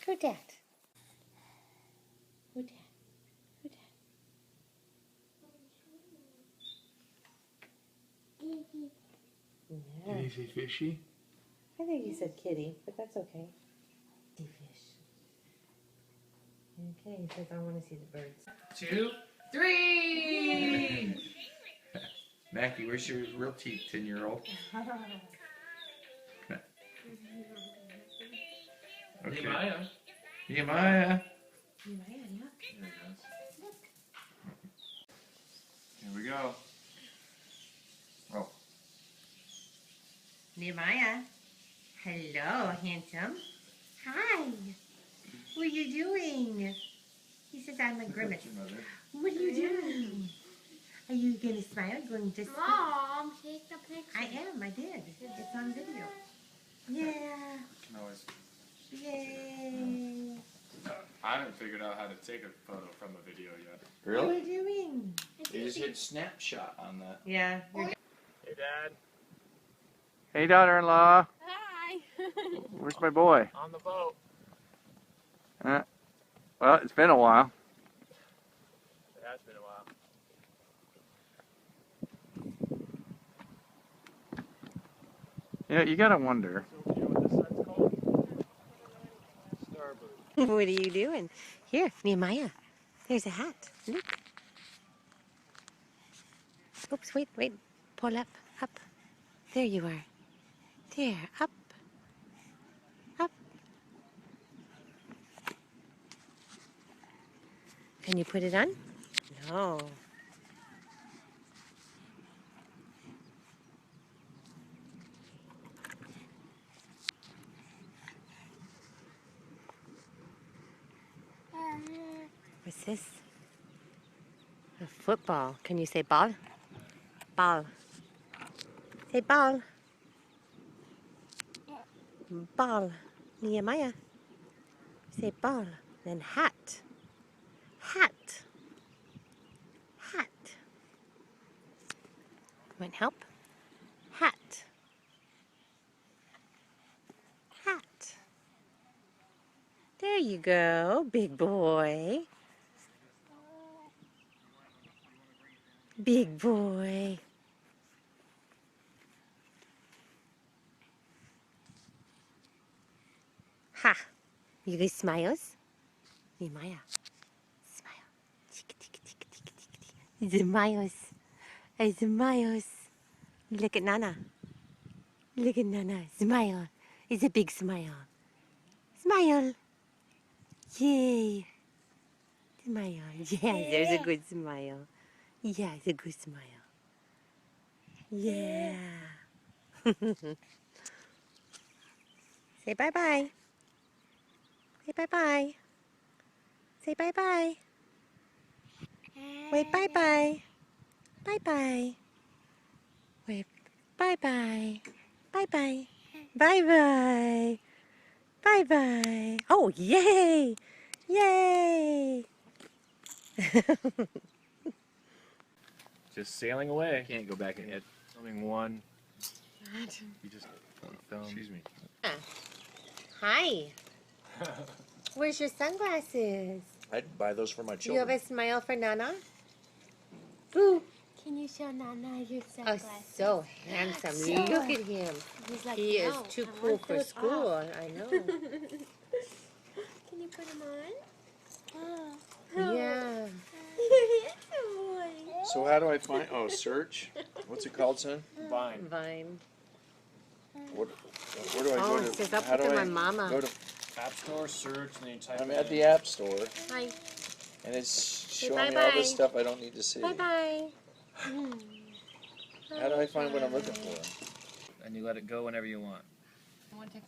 Who, Dad? Who, Dad? Who, Dad? Yeah. Did he say fishy? I think he said kitty, but that's okay. Kitty fish. Okay, he says I want to see the birds. 2, 3. Mackie, where's your real teeth, 10-year-old? Okay. Nehemiah. Nehemiah. Nehemiah, yeah. Here we go. Oh. Nehemiah. Hello, handsome. Hi. What are you doing? He says I'm a grimace. What are you doing? Are you going to smile? Going to smile? Mom, take the picture. I am. I did. It's on video. Yeah. Yay. I haven't figured out how to take a photo from a video yet. What are you doing? You just hit snapshot on that. Yeah. Hey, Dad. Hey, daughter-in-law. Hi. Where's my boy? On the boat. Well, it's been a while. It has been a while. You know, you gotta wonder. What are you doing? Here, Nehemiah. There's a hat. Look. Oops, wait. Pull up. There you are. There, up. Can you put it on? No. What's this? A football. Can you say ball? Ball. Say ball. Ball. Nehemiah. Say ball. Then hat. Hat. Want help? Hat. There you go, big boy. Big boy. Ha! You guys smiles? Nehemiah. Smile. Smiles. Smiles. Look at Nana. Look at Nana. Smile. It's a big smile. Smile. Yay. Smile. Yeah, there's a good smile. Yeah, it's a good smile. Yeah. Say bye-bye. Say bye-bye. Say bye-bye. Wait, bye-bye. Bye-bye. Wait, bye-bye. Bye-bye. Bye-bye. Bye-bye. Oh, yay! Yay! Just sailing away. Can't go back ahead. Filming one. You just film. Excuse me. Hi. Where's your sunglasses? I'd buy those for my Do you have children. a smile for Nana? Boo! Can you show Nana your Oh, sunglasses? so handsome. So- Look at him. He's like, He is no, too I cool want for those school. off. I know. Can you put them on? Yeah. You're handsome boy. So how do I find? Oh, search. What's it called, son? Vine. Vine. What? Where do I Oh, go it to? says up How do to I my mama. go to? App Store, search, and then you type I'm it at in. the App Store, Hi. and it's Say showing me all bye-bye. this stuff I don't need to see. Bye-bye. How do I find what I'm looking for? And you let it go whenever you want.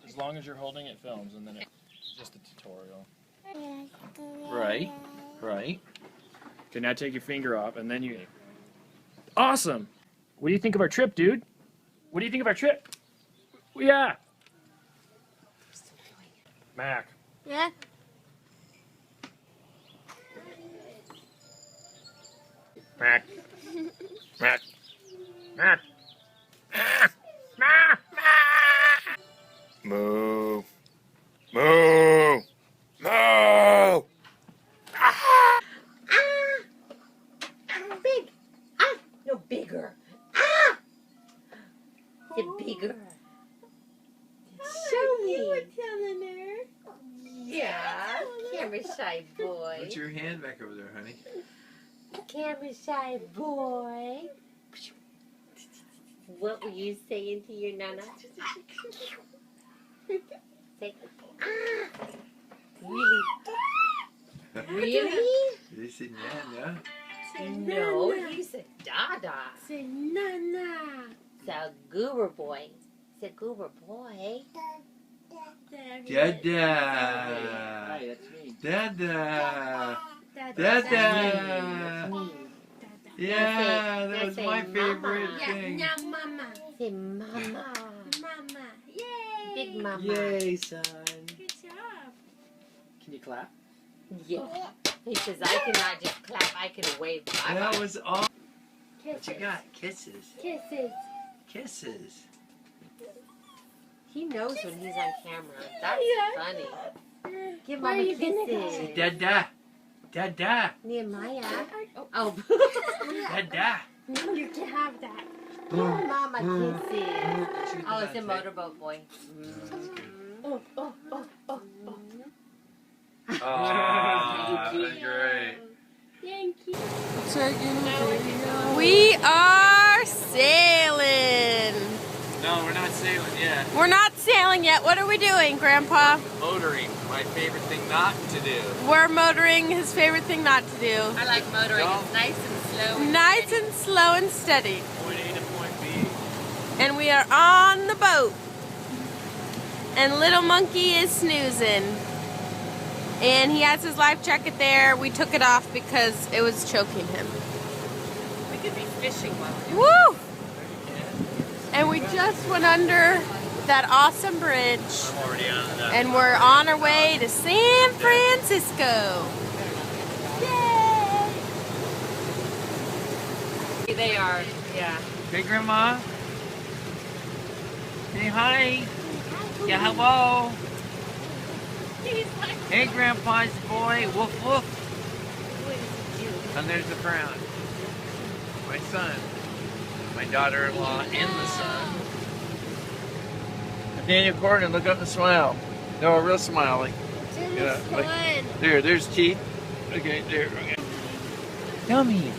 As long as you're holding it, films, and then it's just a tutorial. Right. Okay, now take your finger off, and then you... Awesome! What do you think of our trip, dude? What do you think of our trip? Yeah! Mac. Yeah? Mac. Mac. Mac. Moo. Moo. Moo. Big. Ah! No, bigger. Ah! Get bigger. Show me. You were telling her. Yeah. Camera shy boy. Put your hand back over there, honey. Camera shy boy. What were you saying to your nana? Say, ah! Really? Really? Did you say Nana? No, you said Dada. Say Nana. So goober boy. He's a goober boy. Dada. Hi, that's me. Dada. That's Dada. me. Yeah, that was my favorite Mama. thing. Yeah, mama. Say mama. Mama. Yay. Big mama. Yay, son. Good job. Can you clap? Yeah. He says I cannot just clap, I can wave. That was awesome. Kisses. What you got? Kisses. Kisses. Kisses. He knows when he's on camera. That's funny. Give Where mama are you gonna go? kisses. Dada. Dada. Nehemiah. Oh. Dada. No, you can have that. Give mama kisses. Oh, it's a motorboat boy. Oh, oh, oh, oh, oh. Oh, that's great. Thank you. We are sailing. No, we're not sailing yet. We're not sailing yet. What are we doing, Grandpa? Motoring, my favorite thing not to do. We're motoring, his favorite thing not to do. I like motoring. It's nice and slow. Nice and slow and steady. Point A to point B. And we are on the boat. And little monkey is snoozing. And he has his life jacket there. We took it off because it was choking him. We could be fishing while we're doing Woo! And we just went under that awesome bridge. I'm already on that. And we're on our way to San Francisco. Yay! They are, yeah. Hey, Grandma. Say hi. Yeah, hello. Hey, Grandpa's boy. Woof, woof. And there's the brown. My son. My daughter-in-law and the son. Daniel Corden, look up and smile. No, a real smile. Like, there's teeth. Okay, there. Okay. Yummy.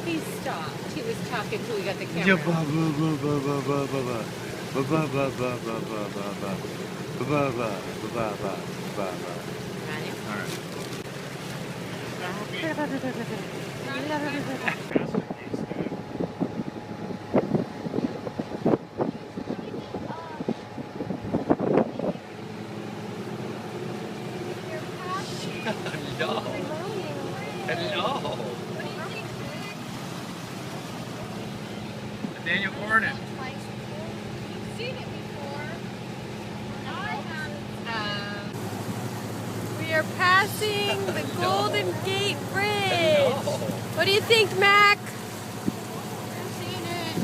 He stopped. He was talking till we got the camera. Hello. Hello. Daniel Corden. You've seen it before. We are passing the Golden Gate Bridge. What do you think, Mac? I've seen it.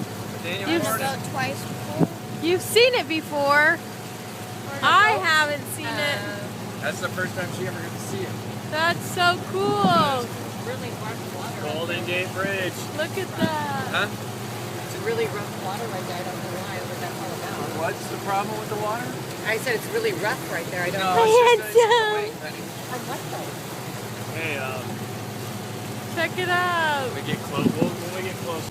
Daniel You've About twice before. You've seen it before. I haven't seen it. That's the first time she ever got to see it. That's so cool. Really rough water. Golden Gate Bridge. Look at that. Huh? It's a really rough water right there. I don't know why. What that's all about. What's the problem with the water? I said it's really rough right there. I don't know. Handsome. On what side? Hey, Check it out. we get close. When we get close.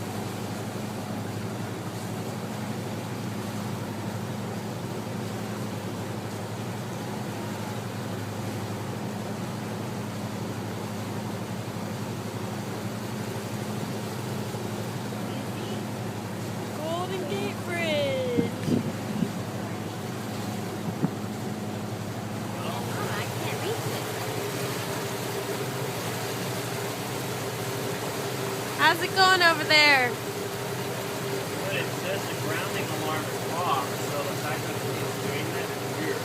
Golden Gate Bridge. I can't reach it. How's it going over there? But it says the grounding alarm is off, so the fact that it's doing that is weird.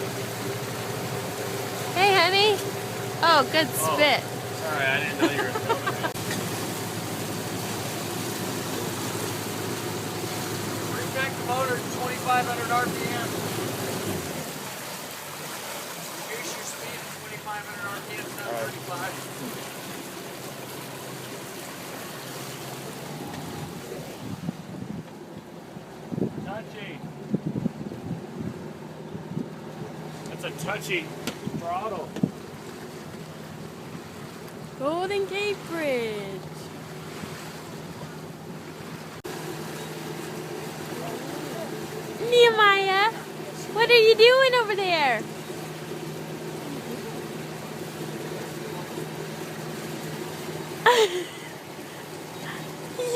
Hey, honey. Oh, good spit. Sorry, I didn't know you were filming me. Bring back the motor to 2,500 RPM. Reduce your speed to 2,500 RPM, not 35. Touchy. That's a touchy throttle. Golden Gate Bridge. Nehemiah, what are you doing over there?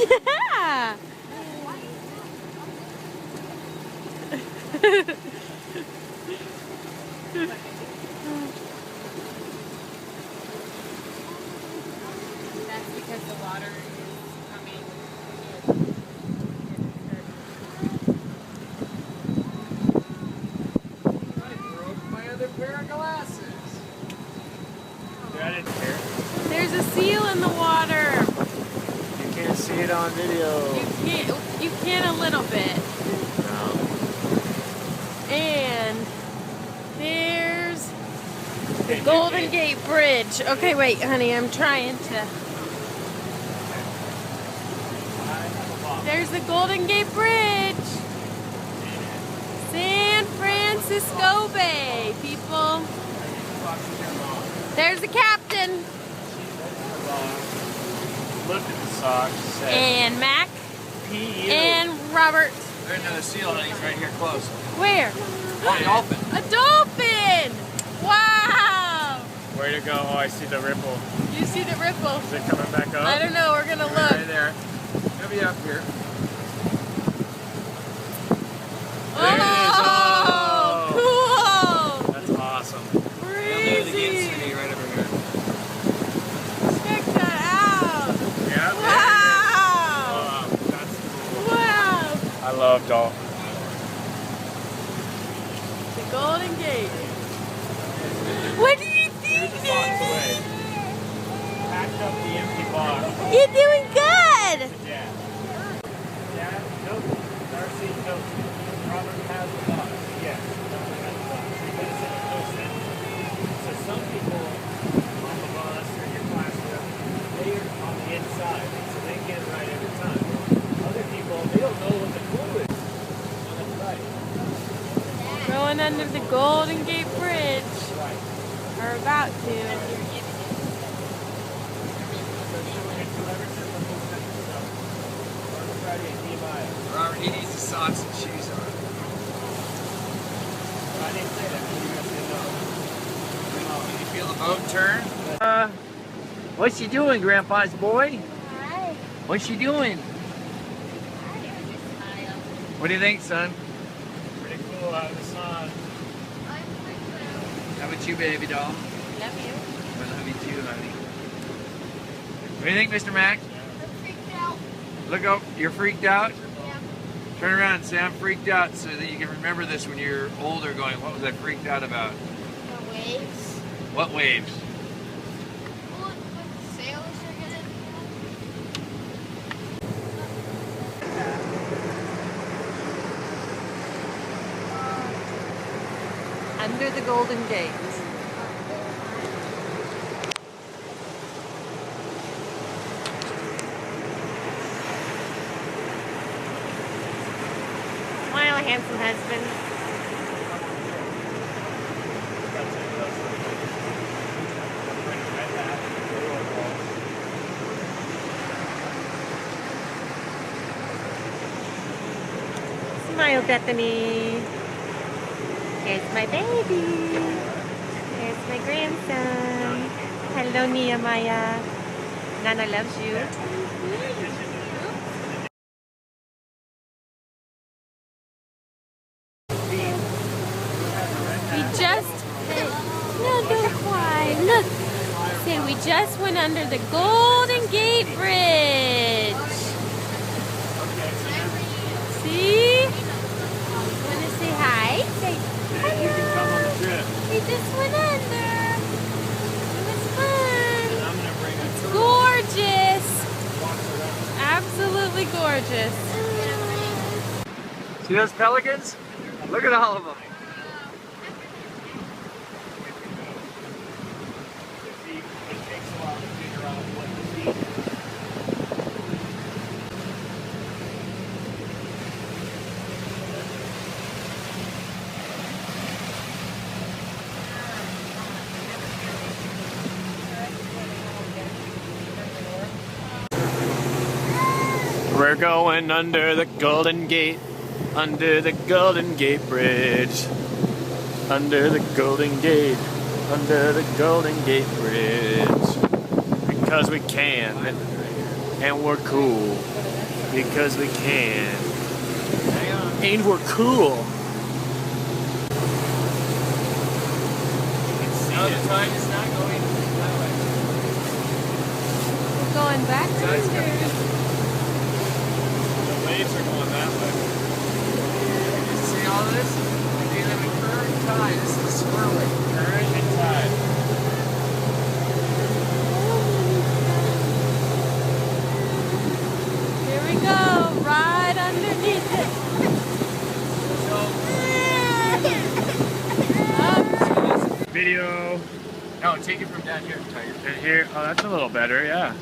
Yeah. water is coming I broke my other pair of glasses. Yeah, I didn't care. There's a seal in the water. You can't see it on video. You can a little bit. No. And there's the Golden Gate Bridge. Okay, wait, honey, I'm trying to. There's the Golden Gate Bridge. San Francisco Bay, people. There's the captain. Look at the socks. And Mac. P.U. And Robert. There's another seal, and he's right here close. Where? Oh, a dolphin. A dolphin! Wow! Way to go. Oh, I see the ripple. You see the ripple? Is it coming back up? I don't know. We're gonna look. Right there. It'll be up here. Oh, cool! That's awesome. Crazy! Right over here. Check that out! Yeah. Wow! Oh, that's cool. Wow! I love dolphins. The Golden Gate. What do you think, baby? Packed up the empty box. You're doing good! Yeah. Dad, nope. Darcy, nope. Robert has the box. Yes. Robert has the box. Because it's in a close end. So some people on the bus or your class, they are on the inside. So they get it right every time. Other people, they don't know what the clue is on the right. Going under the Golden Gate Bridge. Or about to. Robert, he needs his socks and shoes on. I didn't say that. You guys didn't know. Can you feel the boat turn? What's she doing, Grandpa's boy? Hi. What's she doing? What do you think, son? Pretty cool out of the sun. How about you, baby doll? Love you. I love you too, honey. What do you think, Mr. Mac? I'm freaked out. Look up, you're freaked out? Yeah. Turn around and say, I'm freaked out, so that you can remember this when you're older, going, what was I freaked out about? The waves. What waves? Well, what sailors are gonna Under the Golden Gate. Smile, handsome husband. Smile, Bethany. Here's my baby. Here's my grandson. Hello, Nehemiah. Nana loves you. We just, no, don't cry. Look, say we just went under the Golden Gate Bridge. See? Want to say hi? Say hello. We just went under. It was fun. It's gorgeous. Absolutely gorgeous. See those pelicans? Look at all of them. We're going under the Golden Gate, under the Golden Gate Bridge, under the Golden Gate, under the Golden Gate Bridge, because we can, and we're cool, because we can, and we're cool. We're going going back downstairs. The waves are going that way. You see all this? They have a current tide. This is swirling. Current and tide. Here we go, right underneath it. Video. No, take it from down here, Tiger. And here, oh, that's a little better, yeah.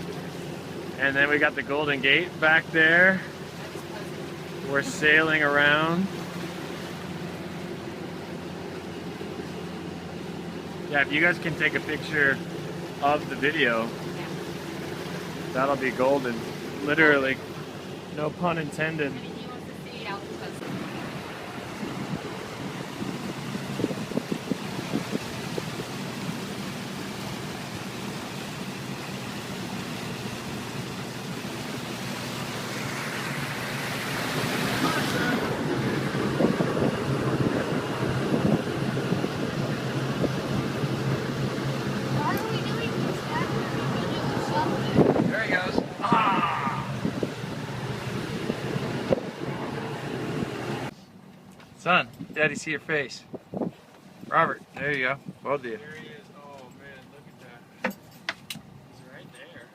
And then we got the Golden Gate back there. We're sailing around. Yeah, if you guys can take a picture of the video, that'll be golden. Literally, no pun intended. There he goes. Son, Daddy, see your face. Robert, there you go. Both of you. There he is. Oh man, look at that. He's right there.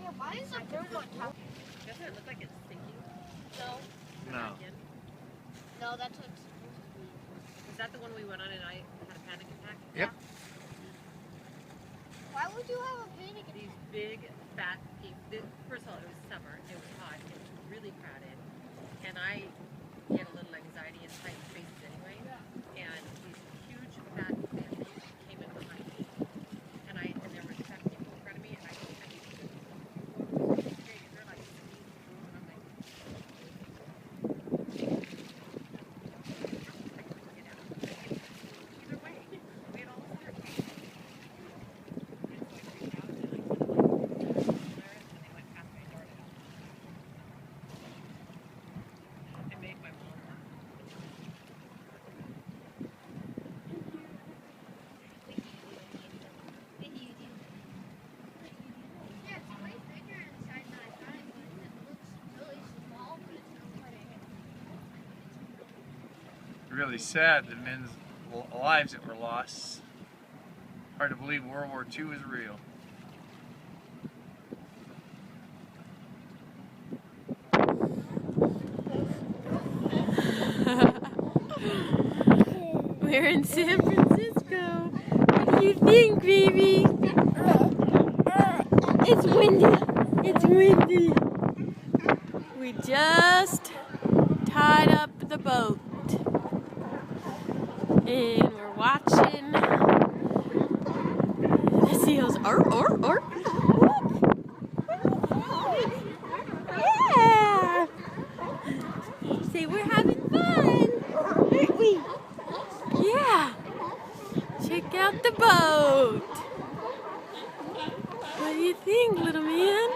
Yeah, why is the broom on top? Doesn't it look like it's sinking? No. No. No, that's what it's supposed to be. Is that the one we went on and I had a panic attack? Yep. Why would you have a panic attack? These big, fat people. First of all, it was summer. It was hot. It was really crowded. And I get a little anxiety in tight spaces anyway. And these huge, fat families came in behind me. And there were fat people in front of me. And I they're like, and I'm like, either way, we had all started. Yeah, it's way bigger inside than I thought it was. It looks really small, but it's not quite a Really sad the men's lives that were lost. Hard to believe World War II is real. We're in San Francisco. What do you think, baby? It's windy. It's windy. We just tied up the boat. And we're watching the seals. Yeah! Say we're having fun, aren't we? Yeah! Check out the boat! What do you think, little man?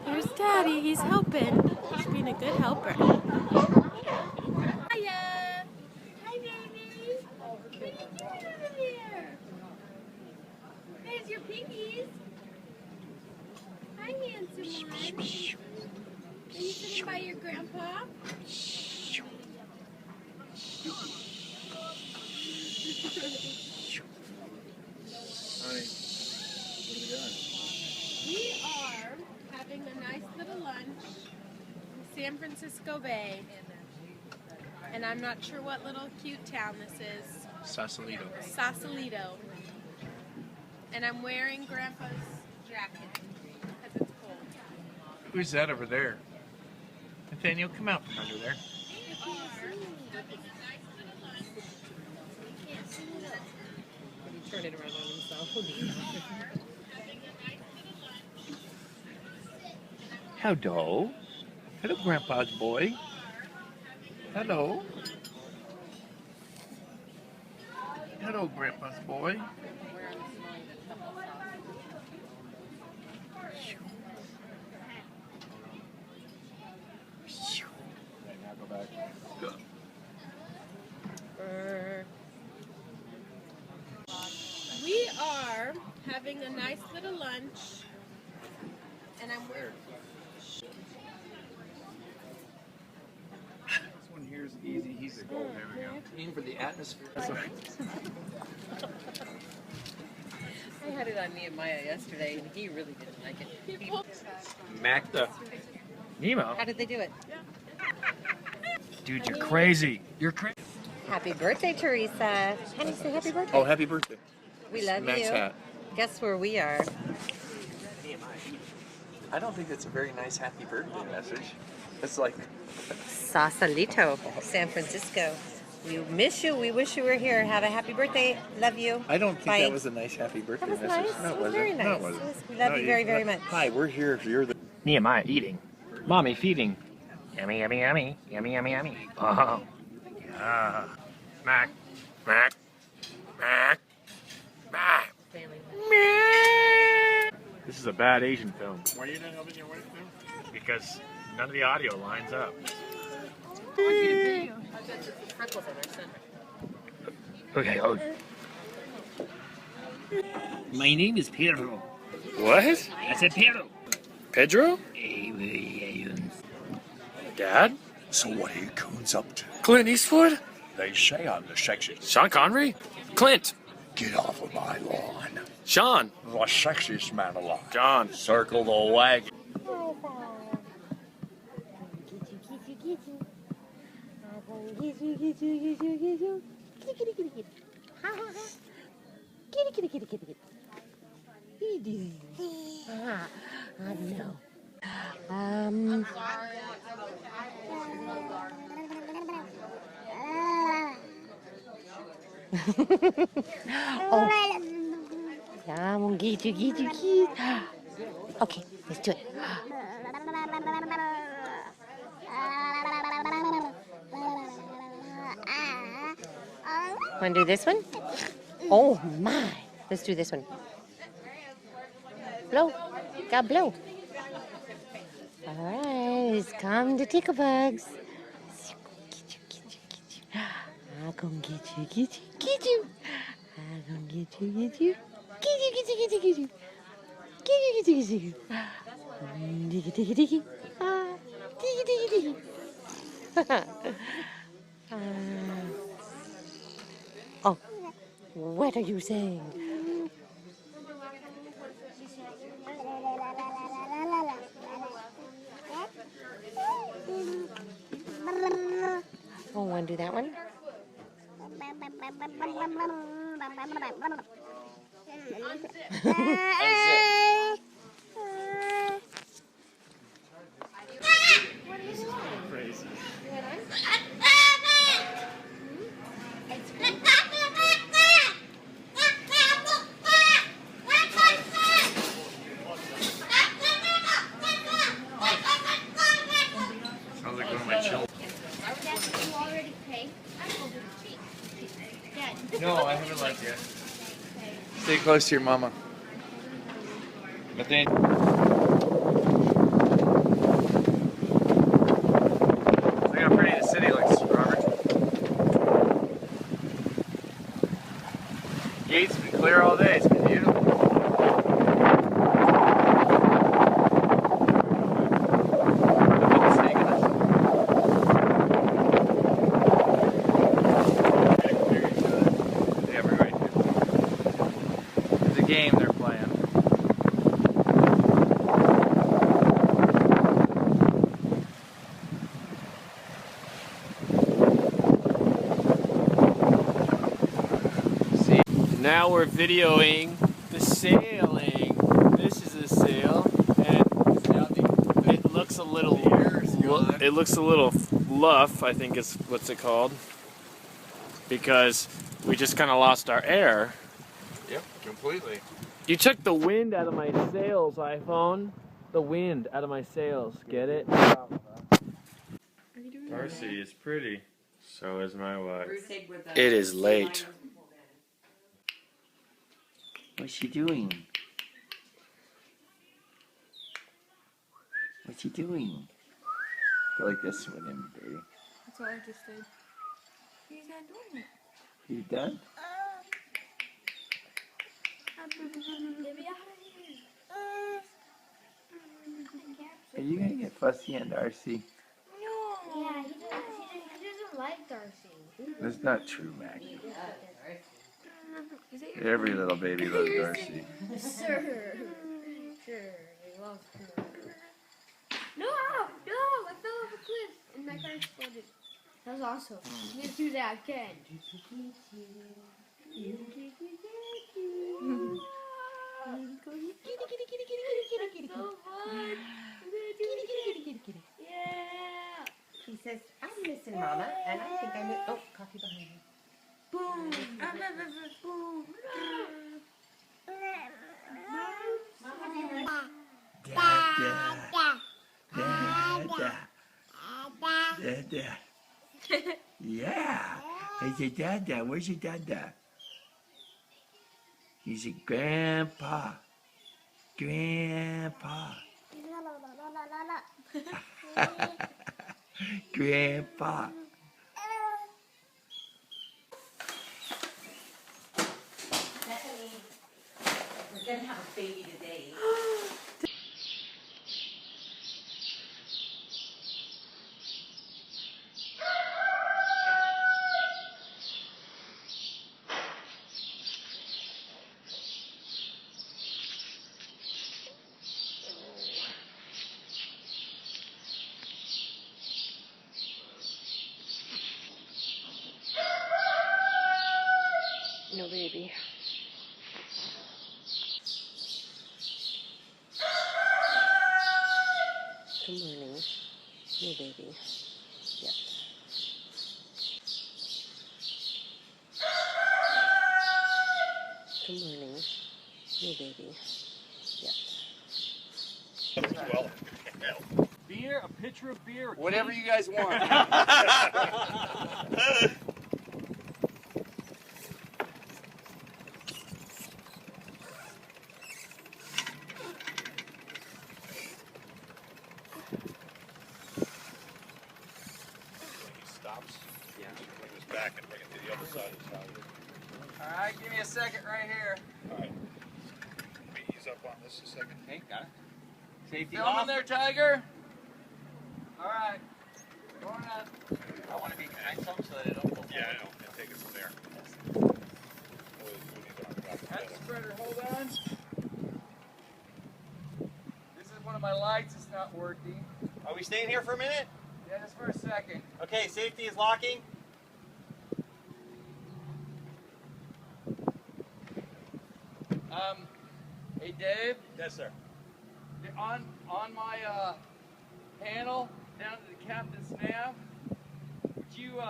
There's Daddy, he's helping. He's being a good helper. Hiya! Hi, baby! What are you doing over there? There's your piggies! Hi, handsome one! Are you sitting by your grandpa? Honey, what are we doing? We are having a nice little lunch in San Francisco Bay. And I'm not sure what little cute town this is. Sausalito. Sausalito. And I'm wearing Grandpa's jacket because it's cold. Who's that over there? Nathaniel, come out from under there. He turned it around on himself. Hello. Hello, Grandpa's boy. Hello. Hello, Grandpa's boy. Right, now go back. Go. having a nice little lunch. And I'm weird. This one here is easy. He's a gold. There we go. Aim for the atmosphere. I had it on Nehemiah yesterday, and he really didn't like it. Mac the Nemo. How did they do it? Dude, you're crazy. You're crazy. Happy birthday, Teresa. Honey, say happy birthday. Oh, happy birthday. We love Mac's you. hat. Guess where we are? I don't think that's a very nice happy birthday message. It's like Sausalito, San Francisco. We miss you. We wish you were here. Have a happy birthday. Love you. I don't think Bye. that was a nice happy birthday That was message. nice. No, It was wasn't. very No, nice. it wasn't. We love No, you very, very much. Hi, we're here. You're the Nehemiah eating. Mommy feeding. Yummy, yummy, yummy. Yummy, yummy, yummy. Oh. Yeah. Mac. Mac. Mac. Mac. This is a bad Asian film. Why are you not helping your wife now? Because none of the audio lines up. Freckles in our center. Okay, oh. My name is Pedro. What? I said Pedro. Pedro? Dad? So what are you coons up to? Clint Eastwood? They say I'm the sexiest. Sean Connery? Clint. Get off of my lawn. Sean. The sexiest man alive. John. Circle the wagon. No. Oh. Yeah, I'm gonna get you. Okay, let's do it. Want to do this one? Oh my! Let's do this one. Blow. Got blow. All right, it's come to tickle bugs. I'm gonna get you. I'm gonna get you. Get you. Diggy. Diggy. Oh, what are you saying? Oh, want to do that one? Crazy. Sounds like one of my children. You already paid? No, I haven't liked yet. Stay close to your mama. But then. Look how pretty the city looks, Robert. Gates been clear all day. It's been beautiful. Yeah, we're right. There's a game they're playing. Now we're videoing the sailing. This is a sail, and it looks a little. It looks a little luff, I think is what's it called, because we just kind of lost our air. Yep, completely. You took the wind out of my sails, iPhone. The wind out of my sails. Get it? Darcy is pretty. So is my wife. It is late. What's she doing? What's she doing? Go like this with him, baby. That's what I just did. He's not doing it. You done? me out of here. Are you gonna get fussy on Darcy? No. Yeah, he doesn't like Darcy. That's not true, Maggie. Is it your Every phone? little baby loves Darcy. Sure. Sure. He loves her. No! I fell off a cliff and my car exploded. That was awesome. Let's do that again. So fun. Yeah. He says, I'm missing Mama, and I think I'm oh, coffee behind you. Boom. Boom. Dada. Yeah. It's a dada. Where's your dada? He's a grandpa. Grandpa. Grandpa. Bethany, we're gonna have a baby today. No baby. Good morning. No baby. Yet. Good morning. No baby. Yet. Well, Beer, a pitcher of beer. Whatever you guys want. stops. Yeah. Bring this back and bring it to the other side of the house. All right, give me a second right here. All right. Let me ease up on this a second. Okay, got it. Safety Filming off. there, Tiger. All right. Going up. I want to be kind to them so that they don't go forward. Yeah, I know. And take it from there. Head spreader, hold on. This is one of my lights. It's not working. Are we staying here for a minute? Yeah, just for a second. Okay, safety is locking. Hey Dave. Yes, sir. On my panel down to the captain's nav, would you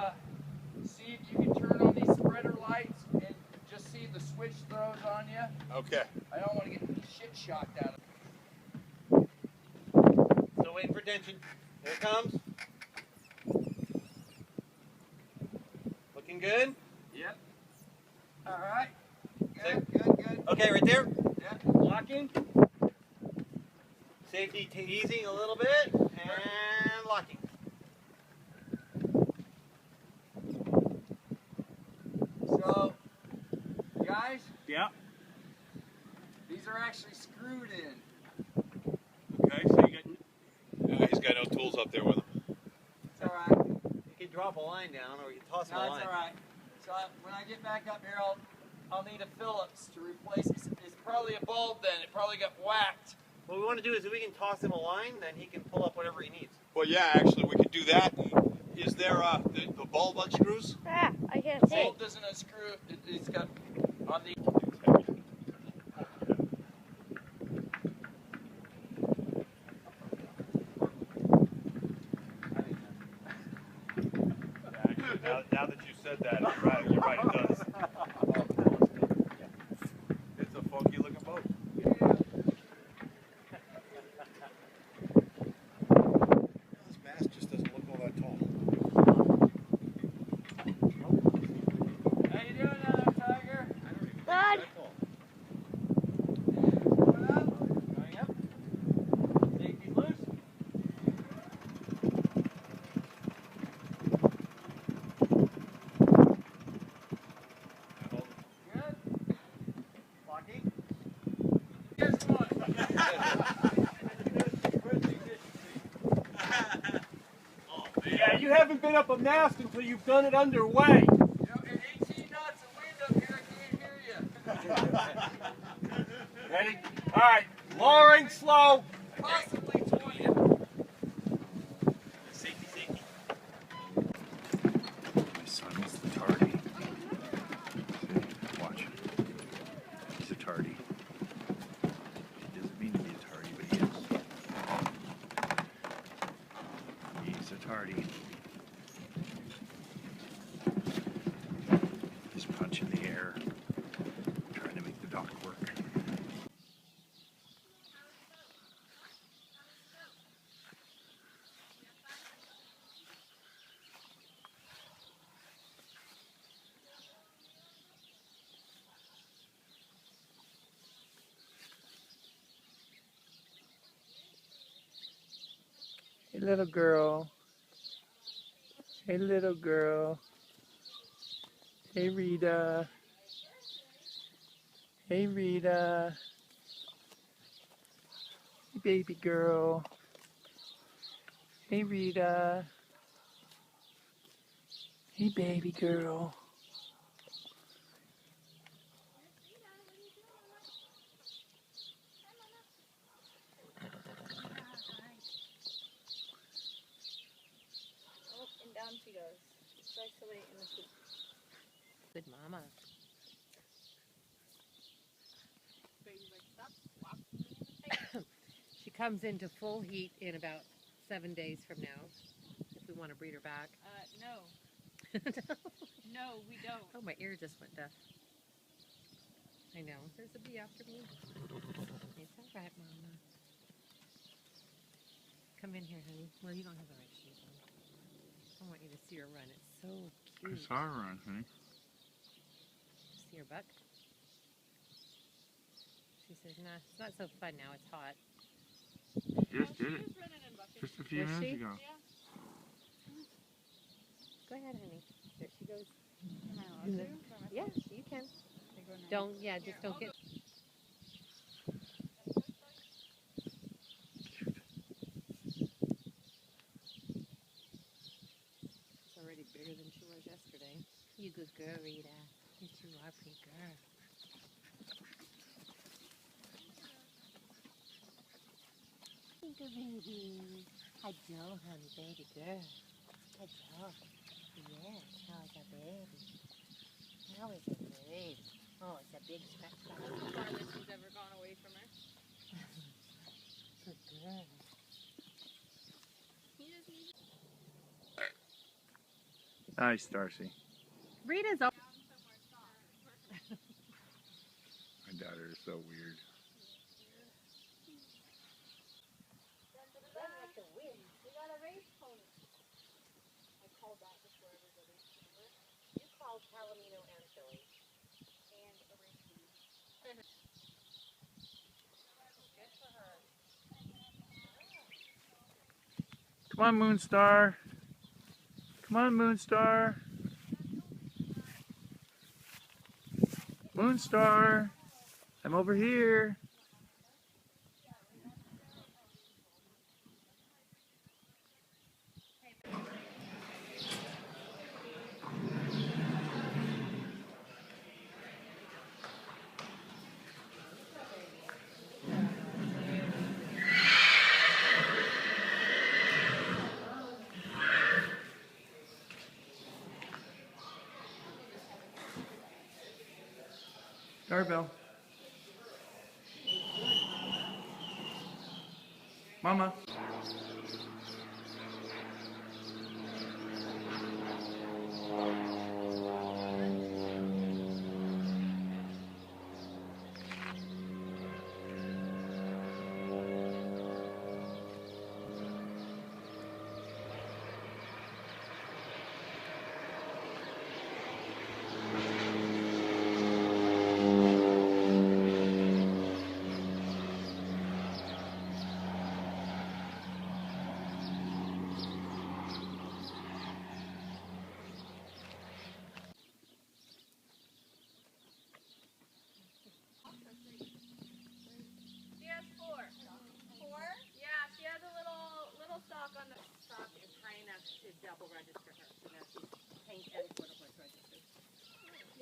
see if you can turn on these spreader lights and just see if the switch throws on you? Okay. I don't want to get shit shocked out of it. Still waiting for attention. Here it comes. Looking good? Yep. All right. Good, good. Okay, right there. Yeah. Locking. Safety easing a little bit and locking. So, guys. Yeah. These are actually screwed in. Okay, so you got. He's got no tools up there with him. It's all right. You can drop a line down or you can toss a line. No, it's all right. So when I get back up here, I'll need a Phillips to replace it. It's probably a bulb then. It probably got whacked. What we want to do is if we can toss him a line, then he can pull up whatever he needs. Well, yeah, actually, we could do that. Is there the bulb unscrews? Ah, I can't The see. bolt doesn't unscrew. It's got on the. Now that you said that, you're right, it does. It's a funky looking boat. This mast just doesn't look all that tall. How you doing now, Tiger? Good. Going up. Going up. Safety's loose. you haven't been up a mast until you've done it underway. You know, at 18 knots of wind up here, I can't hear you. Ready? All right, lowering slow, possibly 20. Safety, safety. My son is the tardy. See, watch. He's a tardy. He doesn't mean to be a tardy, but he is. He's a tardy. Just punch in the air, trying to make the dock work. Hey, little girl. Hey, little girl. Hey, Rita. Hey, Rita. Hey, baby girl. Hey, Rita. Hey, baby girl. Up and down she goes. Especially in the poop. Good mama. Baby's like, stop slapping me in the face. She comes into full heat in about 7 days from now. If we want to breed her back. No. No, we don't. Oh, my ear just went deaf. I know. There's a bee after me. It's all right, Mama. Come in here, honey. Well, you don't have the right shoes on. I want you to see her run. It's so cute. I saw her run, honey. See her buck? She says, nah, it's not so fun now. It's hot. Just did it. Just a few Was minutes she? ago. Go ahead, honey. There she goes. Am I allowed to? Yeah, you can. They go now. Don't, yeah, just don't get... She's already bigger than she was yesterday. You good girl, Rita. Yes, you are a pretty girl. Good baby. Hi, Joe, honey, baby girl. Hi, Joe. Yes, how is that baby? How is it baby? Oh, it's a big scratch. Farthest she's ever gone away from her. Good girl. Nice, Darcy. Rita's all... My daughter is so weird. We got a race pony. I called that before everybody. Remember? You called Palomino and Philly. And a race pony. Good for her. Come on, Moonstar. Come on, Moonstar. Moonstar. I'm over here. Doorbell. Mama.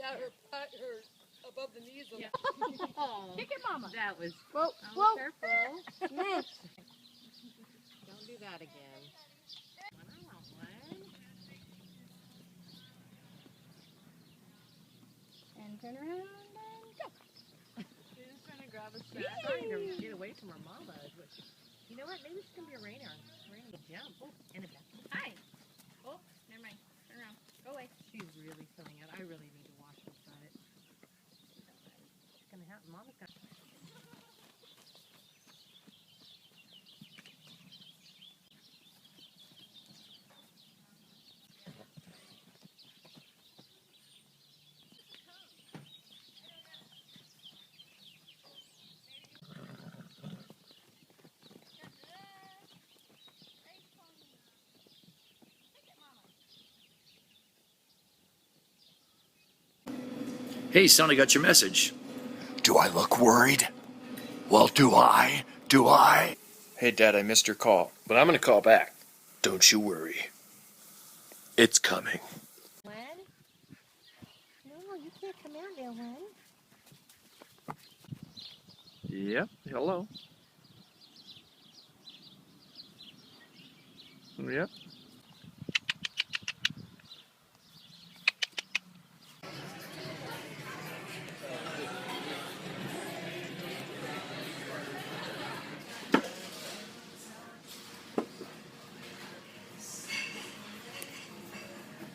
Yeah, her above the knees. Yeah. Kick it, Mama. That was. Whoa, Oh, whoa. careful. Snap. Don't do that again. Wow, one. And turn around and go. She's just trying to grab a shot. Trying to get away from her mama. You know what? Maybe she's gonna be a rainer. Rainer jump. Oh, and a jump. Hi. Oh, never mind. Turn around. Go away. She's really filling it. I really need to wash this butt. It's gonna happen. Mama's gonna. Hey, son, I got your message. Do I look worried? Well, do I? Do I? Hey, Dad, I missed your call, but I'm going to call back. Don't you worry. It's coming. Len? No, you can't come out there, Len. Yep, hello. Yep.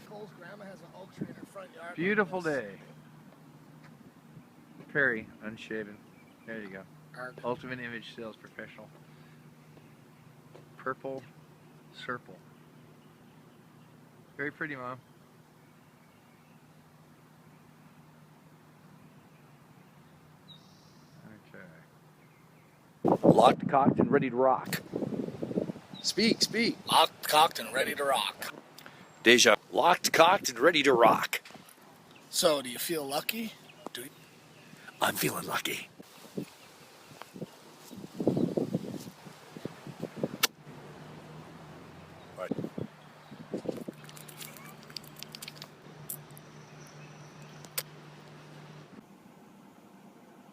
Cole's grandma has an Ultra in her front yard. Beautiful day. Perry, unshaven. There you go. Ultimate Image Sales Professional. Purple Serple. Very pretty, Mom. Okay. Locked, cocked, and ready to rock. Speak. Locked, cocked, and ready to rock. Deja. Locked, cocked, and ready to rock. So, do you feel lucky? I'm feeling lucky.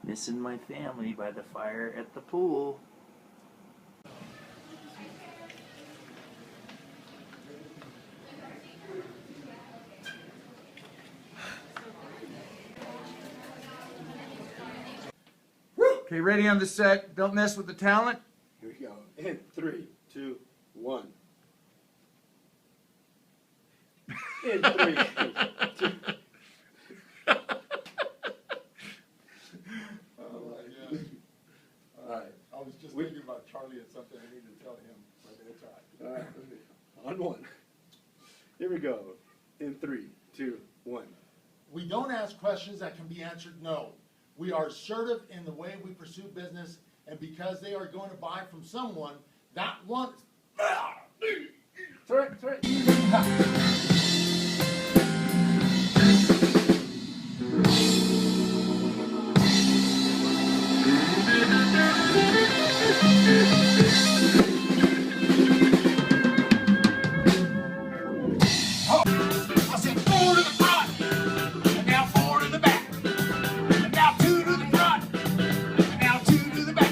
Missing my family by the fire at the pool. Okay, ready on the set. Don't mess with the talent. Here we go. In 3, 2, 1. In 3, 2. Alright. I was just thinking about Charlie and something I need to tell him, but it's alright. On 1. Here we go. In 3, 2, 1. We don't ask questions that can be answered no. We are assertive in the way we pursue business, and because they are going to buy from someone, that one... Throw it. I said 4 to the front, and now 4 to the back, and now 2 to the front, and now 2 to the back.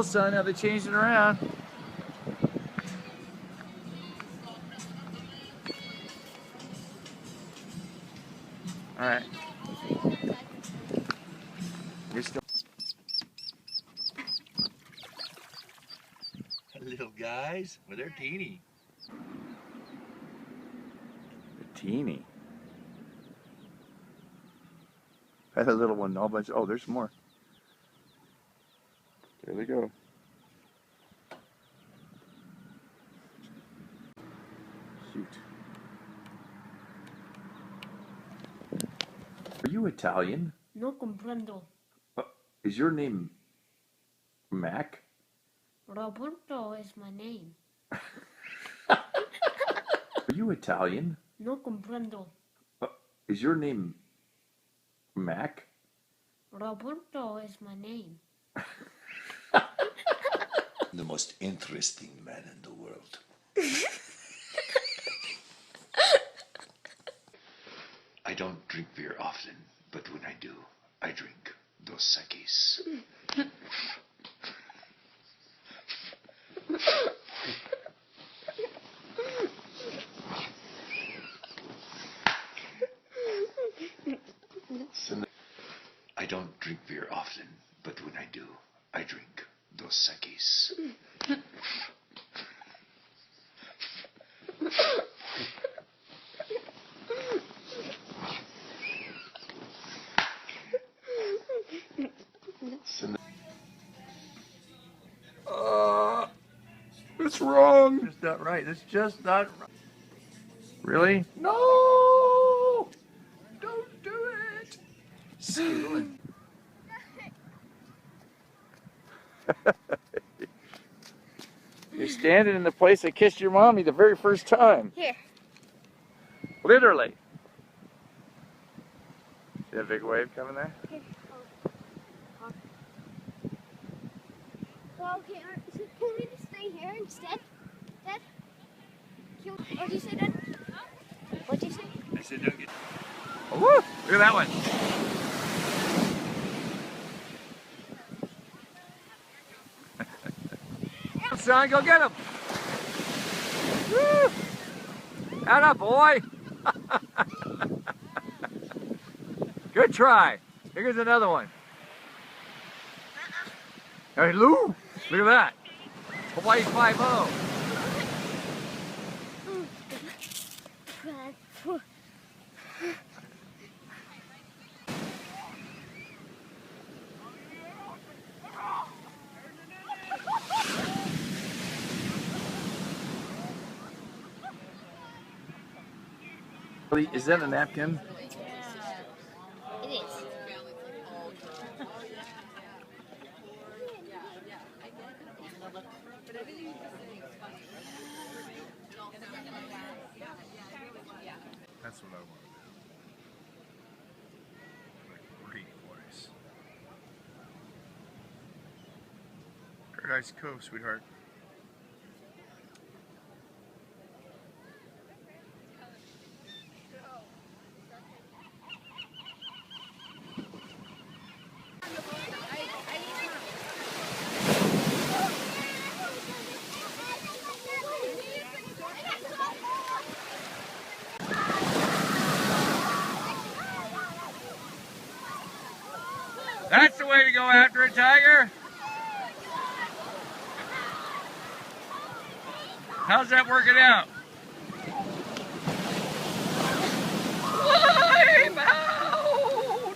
son, how they changed it around. All right. You're still. Little guys, well, they're teeny. They're teeny. Had a little one, all bunch. Oh, there's more. There they go. Shoot. Are you Italian? No comprendo. Is your name Mac? Roberto is my name. Are you Italian? No comprendo. Is your name Mac? Roberto is my name. The most interesting man in the world. I don't drink beer often, but when I do, I drink Dos Equis. I don't drink beer often, but when I do, I drink Dos Equis. It's wrong. It's not right. It's just not right. Really? No! Don't do it! Stealing. You're standing in the place that kissed your mommy the very first time. Here. Literally. See that big wave coming there? Here. Well, okay, can we just stay here instead? Dad? What'd you say, Dad? What'd you say? I said don't get... Oh, woo! Look at that one. Son, go get him! Woo! Atta boy! Good try. Here's another one. Hey, Lou! Look at that. Hawaii 5-0. Is that a napkin? It is. That's what I want to do. Like great voice. Paradise Cove, sweetheart. That's the way to go after a tiger. How's that working out? I'm out!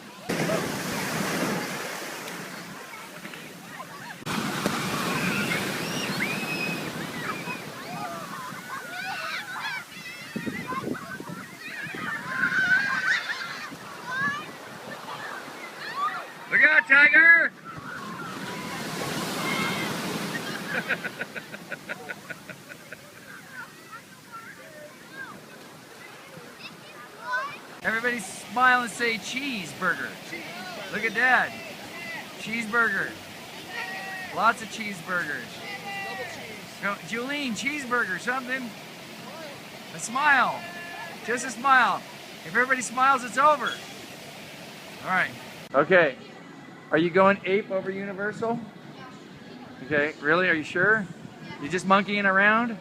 Look out, tiger! Everybody smile and say cheeseburger. Look at Dad. Cheeseburger. Lots of cheeseburgers. No, Julene, cheeseburger, something. A smile. Just a smile. If everybody smiles, it's over. All right. Okay. Are you going ape over Universal? Okay, really? Are you sure? You just monkeying around?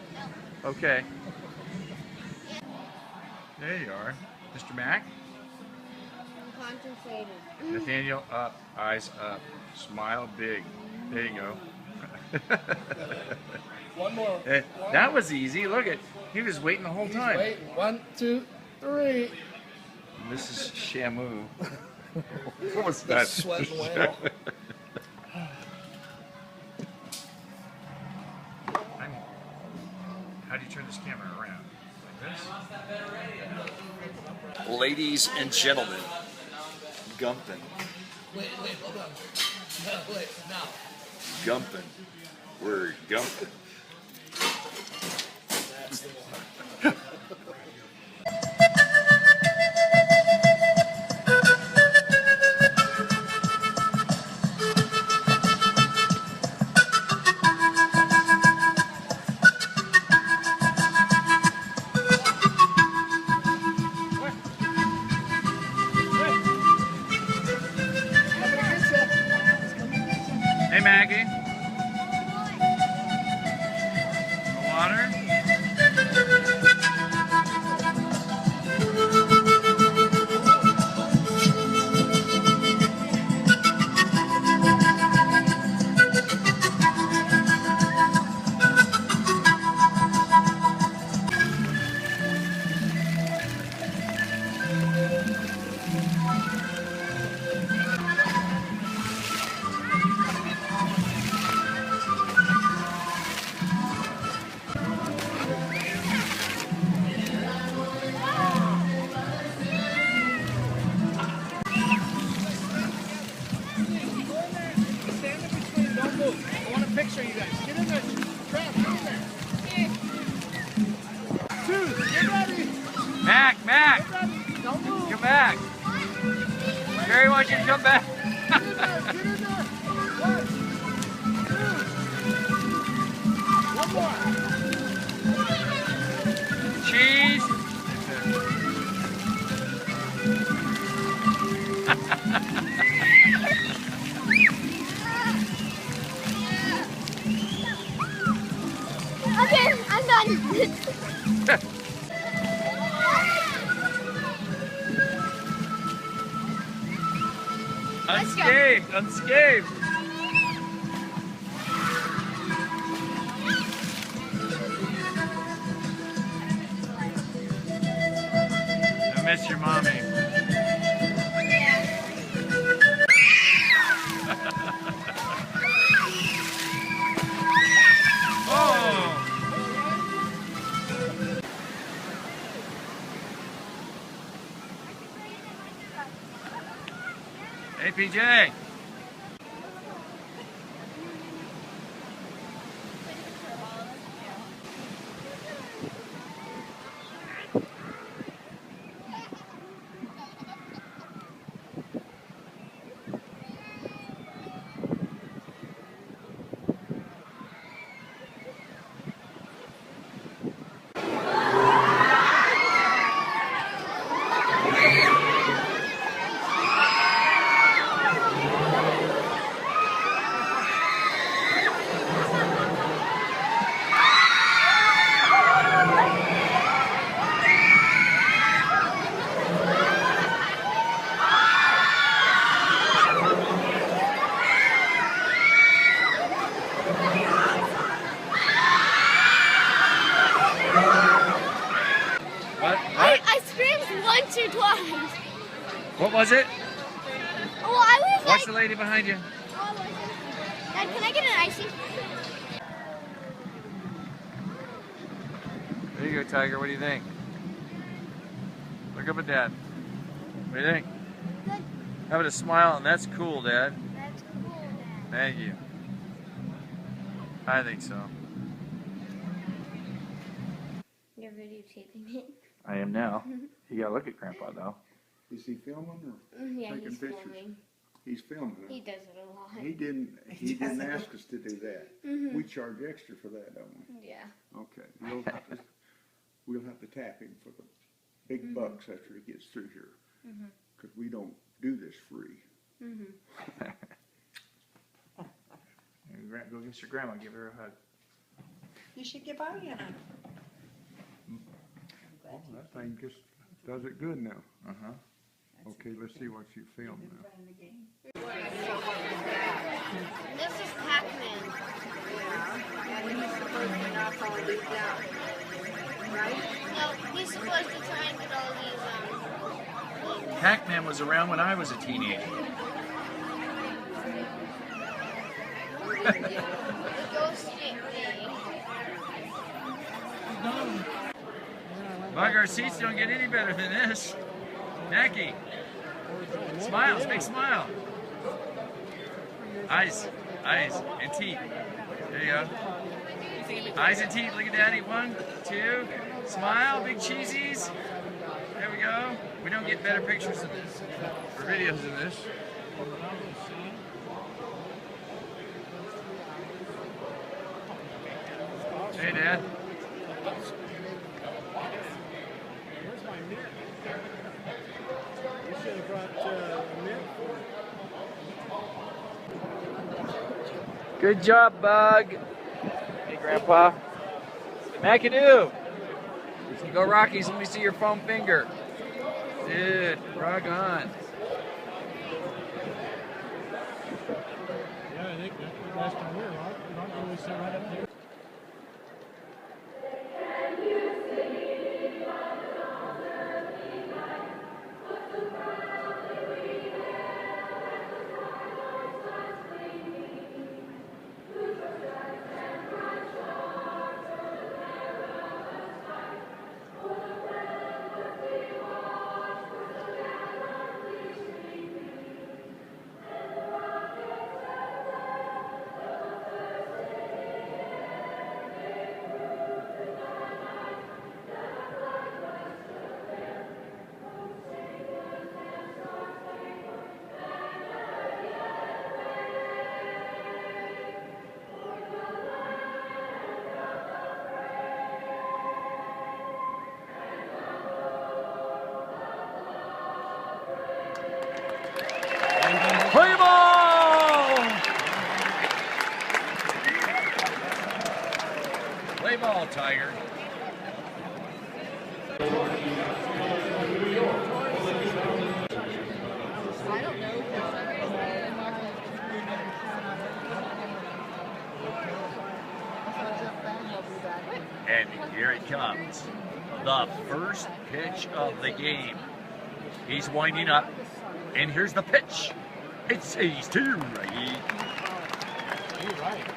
Okay. There you are, Mr. Mac. I'm concentrated. Nathaniel, up, eyes up, smile big. There you go. One more. That was easy. Look at, he was waiting the whole time. Wait, 1, 2, 3. This is Shamu. What was that? Sweat and whale. How do you turn this camera around? Like this? Ladies and gentlemen, Gumpin. Wait, hold on. No, wait, now. Gumpin. We're gumpin. That's the one. Hey Maggie. Water? Picture you guys. Get in there. Trav, get in there. Two, get ready. Mac, Mac! Get ready. Don't move. Come back! Jerry wants you to come back! Get in there. Get in there. 1, 2. One more. Cheese! Okay, I'm done. Unscathed! Unscathed! I miss your mommy. Oh! Hey PJ! I screamed once or twice. What was it? Well, I was Watch like, the lady behind you. Dad, can I get an icy? There you go, Tiger. What do you think? Look up at Dad. What do you think? Good. Having a smile, and that's cool, Dad. That's cool, Dad. Thank you. I think so. You're videotaping it. I am now. You gotta look at Grandpa, though. Is he filming or Yeah, taking he's pictures? filming. He's filming. He does it a lot. He didn't ask us to do that. Mhm. We charge extra for that, don't we? Yeah. Okay. We'll have to tap him for the big bucks after he gets through here, because we don't do this free. Go get your grandma, give her a hug. You should give Bobby a hug. Oh, that thing just does it good now. Uh-huh. Okay, let's see what you filmed now. This is Pac-Man. And he's supposed to knock all these out, right? No, he's supposed to try and get all these, Pac-Man was around when I was a teenager. the ghost stick thing. Bug, our seats don't get any better than this. Jackie, smiles, big smile. Eyes, and teeth. There you go. Eyes and teeth, look at Daddy. 1, 2, smile, big cheesies. There we go. We don't get better pictures than this, or videos than this. Hey, Dad. Good job, Bug. Hey, Grandpa. McAdoo. Go Rockies, let me see your foam finger. Good, rock on. Yeah, I think that's the last time we were on. Rock always sit right up there. Play ball! Play ball, Tiger. And here it comes. The first pitch of the game. He's winding up. And here's the pitch. It says to right. You're right.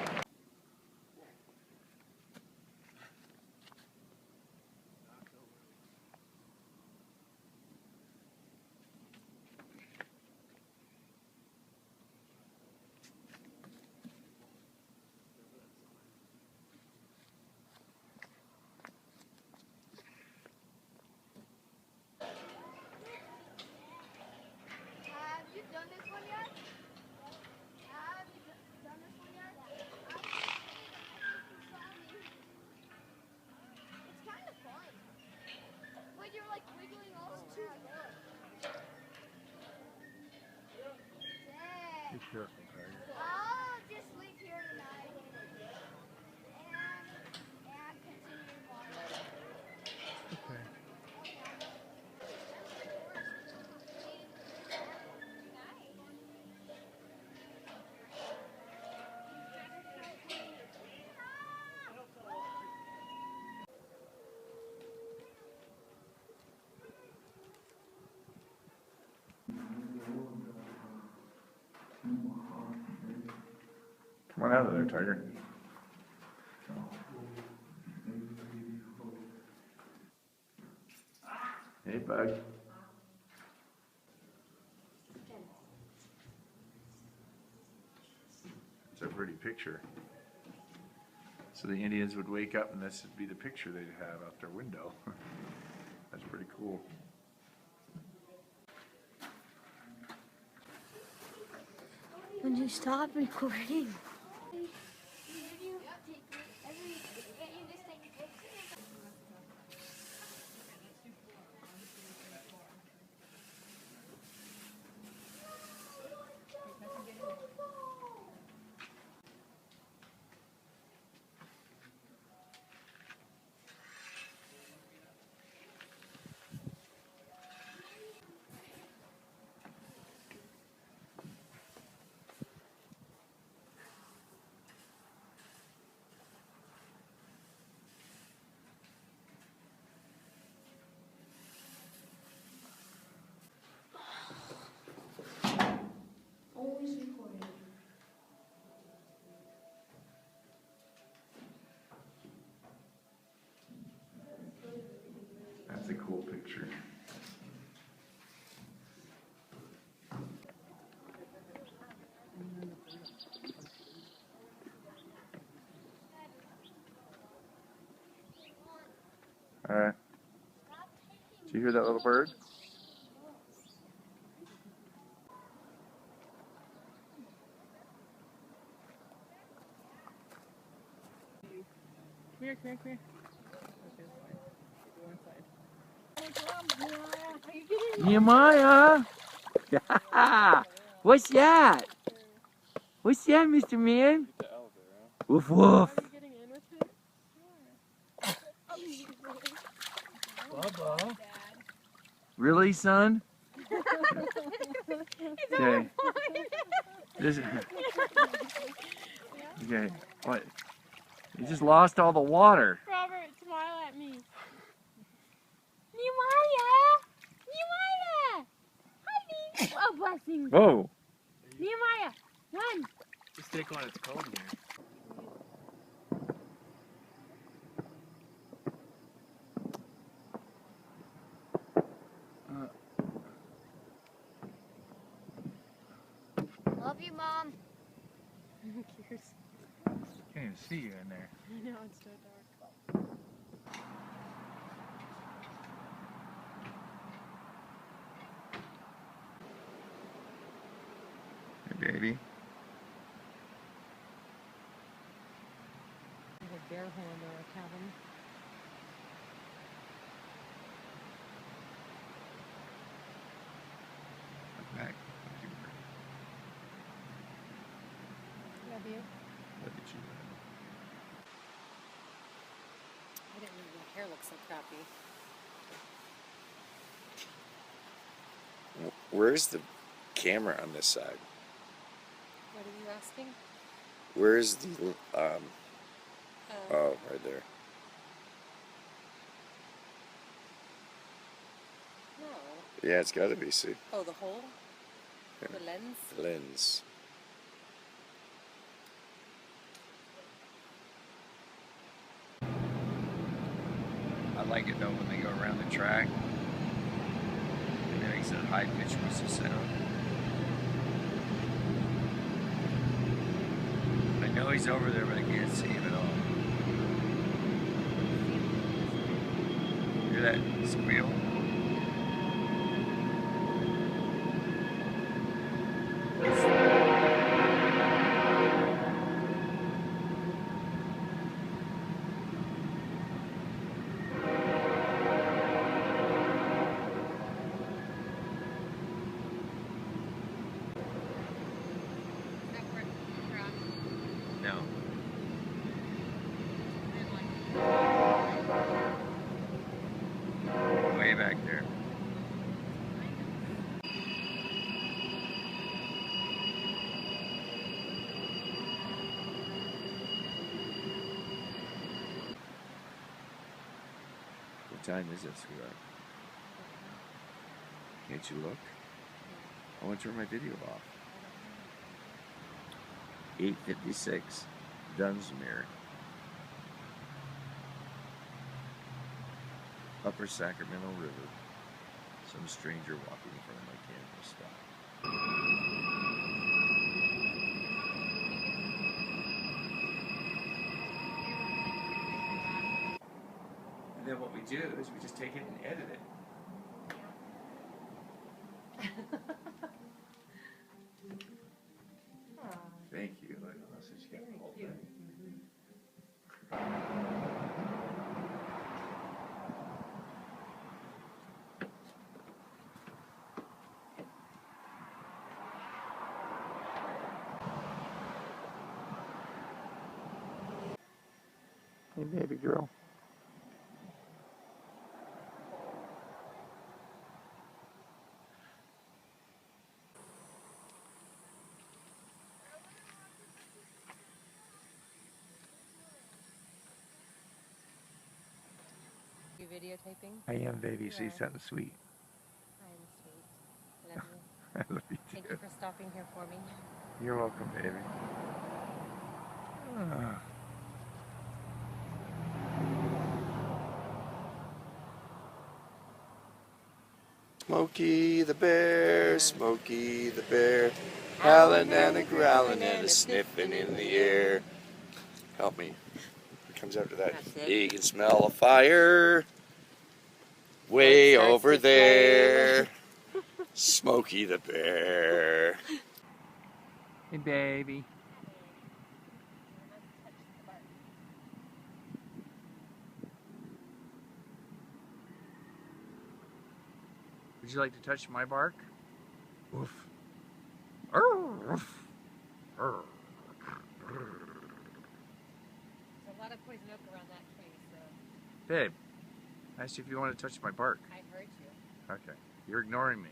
Have you done this one yet? Have you done this one yet? It's kind of fun. But you're like wiggling all too much. Dang. Be careful, Tiger. I'll just sleep here tonight. And continue watching. Okay. Come on out of there, Tiger. Hey, Bug. It's a pretty picture. So the Indians would wake up and this would be the picture they'd have out their window. That's pretty cool. When you stop recording. Alright. Did you hear that little bird? Come here, come here, come here. Nehemiah! What's that? What's that, Mr. Man? Woof woof. Bubba. Really, son? Okay. This, okay. What? You just lost all the water. Robert, smile at me. Nehemiah! Nehemiah! Honey! Oh, blessings. Whoa. Nehemiah, run! Just take one, it's cold here. Love you, Mom. Can't even see you in there. I know, it's so dark. Hey, baby. There's a bear hole under our cabin. Back. Love you. Look at you. I didn't know my hair looks so crappy. Where's the camera on this side? What are you asking? Where's the oh, right there. No. Yeah, it's got to be. See. Oh, the hole? Yeah. The lens? The lens. I like it though when they go around the track. It makes a high pitch whistle sound. I know he's over there, but I can't see him at all. Hear that squeal? No. Way back there. What time is it, sweetheart? Can't you look? I want to turn my video off. 8:56, Dunsmuir. Upper Sacramento River. Some stranger walking in front of my camera. Stop. And then what we do is we just take it and edit it. Thank you. That's what you got to hold there. Hey, baby girl. You videotaping? I am, baby. See something sweet. I'm sweet. Love you. I love you too. Thank you for stopping here for me. You're welcome, baby. Ah. Smokey the bear, Smokey the bear, howling and a growling and a sniffing in the air. Help me. What comes after that? That's it. He can smell a fire. Way starts over to there. Smokey the Bear. Hey, baby. Would you like to touch my bark? Woof. Woof. There's a lot of poison oak around that tree, so. Babe, I asked you if you want to touch my bark. I heard you. Okay. You're ignoring me.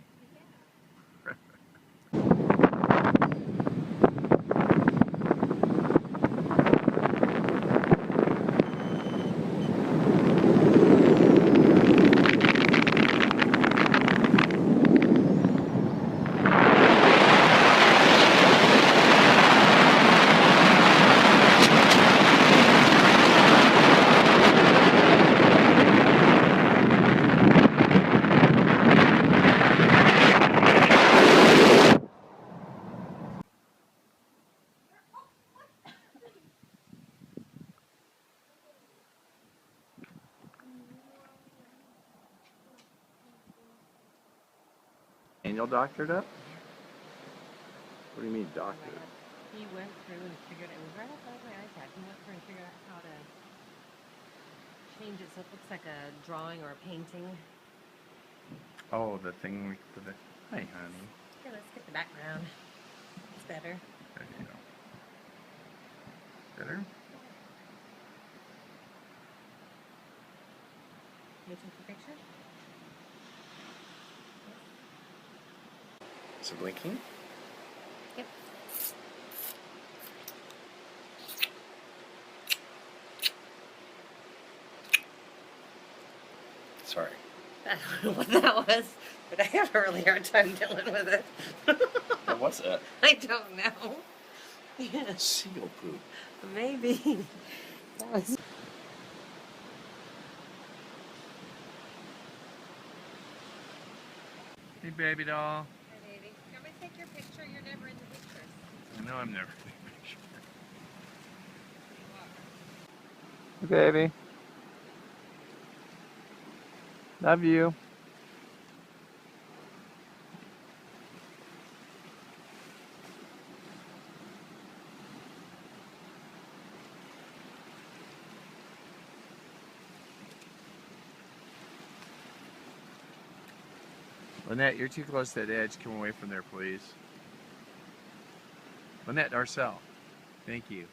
Daniel doctored up? What do you mean doctored? He went through and figured it was right outside my iPad. He went through and figured out how to change it so it looks like a drawing or a painting. Oh, the thing for the... Hey, honey. Here, let's get the background. It's better. There you go. Better? You took the picture? Is it blinking? Yep. Sorry. I don't know what that was, but I have a really hard time dealing with it. What was that? I don't know. Yeah. Seal poop. Maybe. That was... Hey, baby doll. Hi, baby. You want me to take your picture? You're never in the pictures. I know I'm never in the picture. Hey, baby. Love you. Lynette, you're too close to that edge. Come away from there, please. Lynette, Darcel. Thank you.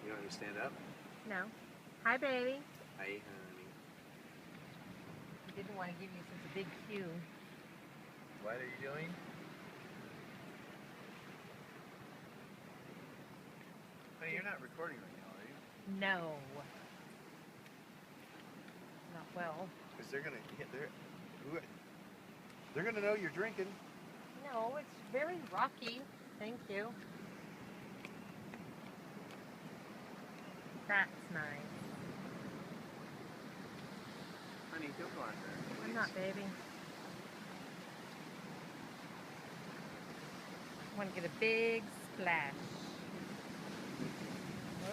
You want me to stand up? No. Hi, baby. Hi, honey. I didn't want to give you such a big cue. What are you doing? Honey, you're not recording right now, are you? No. Not well. Because they're gonna hit they're gonna know you're drinking. No, it's very rocky. Thank you. That's nice. Honey, don't go out there. I'm not, baby. I want to get a big splash.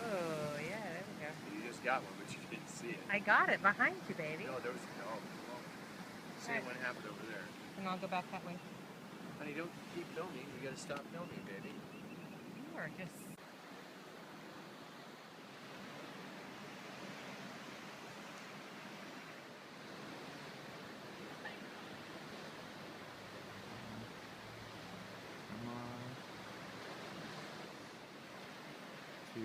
Oh, yeah, there we go. You just got one, but you didn't see it. I got it behind you, baby. No, there was no. Same one happened over there. And I'll go back that way. Honey, don't keep filming. You gotta stop filming, baby. You are just... 2.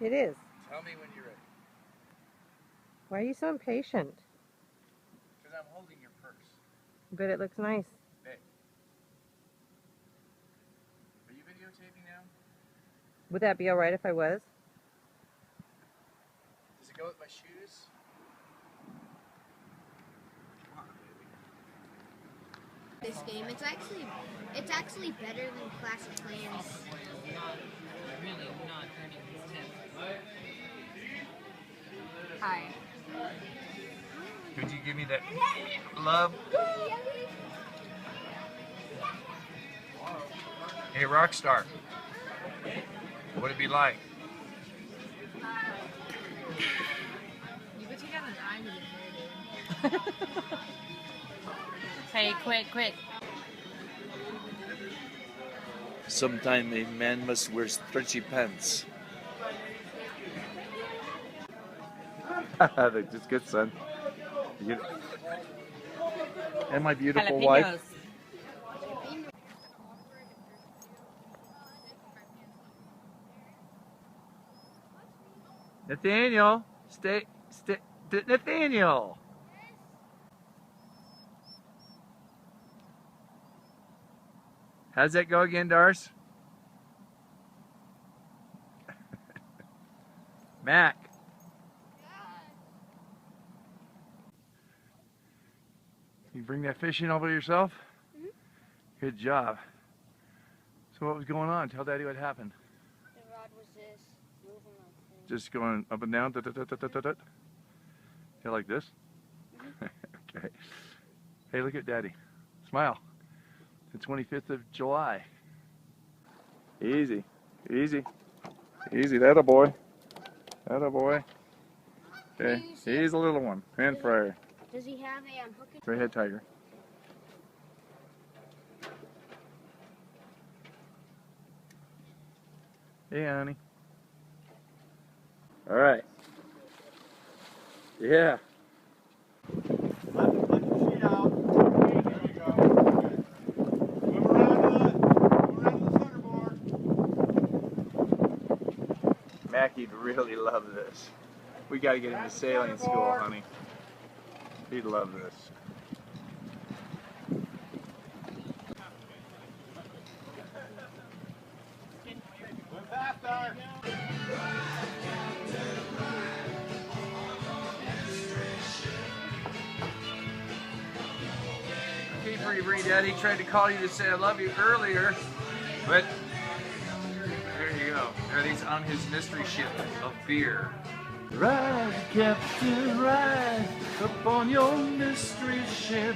It is. Tell me when you're ready. Why are you so impatient? Because I'm holding your purse. But it looks nice. Hey. Are you videotaping now? Would that be alright if I was? Does it go with my shoes? Come on, baby. This game, it's actually better than Clash of Clans. Really not earning his tip. Hi. Could you give me that love? Hey, Rockstar. What'd it be like? You could take out an eye with your hair, dude. Hey, quick. Sometime a man must wear stretchy pants. That's good, son. You get it. And my beautiful wife. Nathaniel, Nathaniel. How's that go again, Darce? Mac. You bring that fish in all by yourself? Mm-hmm. Good job. So what was going on? Tell Daddy what happened. The rod was this, moving like this. Just going up and down? Yeah, like this? Okay. Hey, look at Daddy. Smile. The 25th of July. Easy. Easy. Easy. That a boy. That a boy. Okay. He's a little one. Hand fryer. Does he have a hook? Red-head tiger. Hey, honey. All right. Yeah. Mackie'd really love this. We got to get him to sailing school, honey. He'd love this. Okay, pretty Bray Daddy tried to call you to say I love you earlier, but there you go. There he's on his mystery ship of beer. Ride, Captain, ride upon your mystery ship.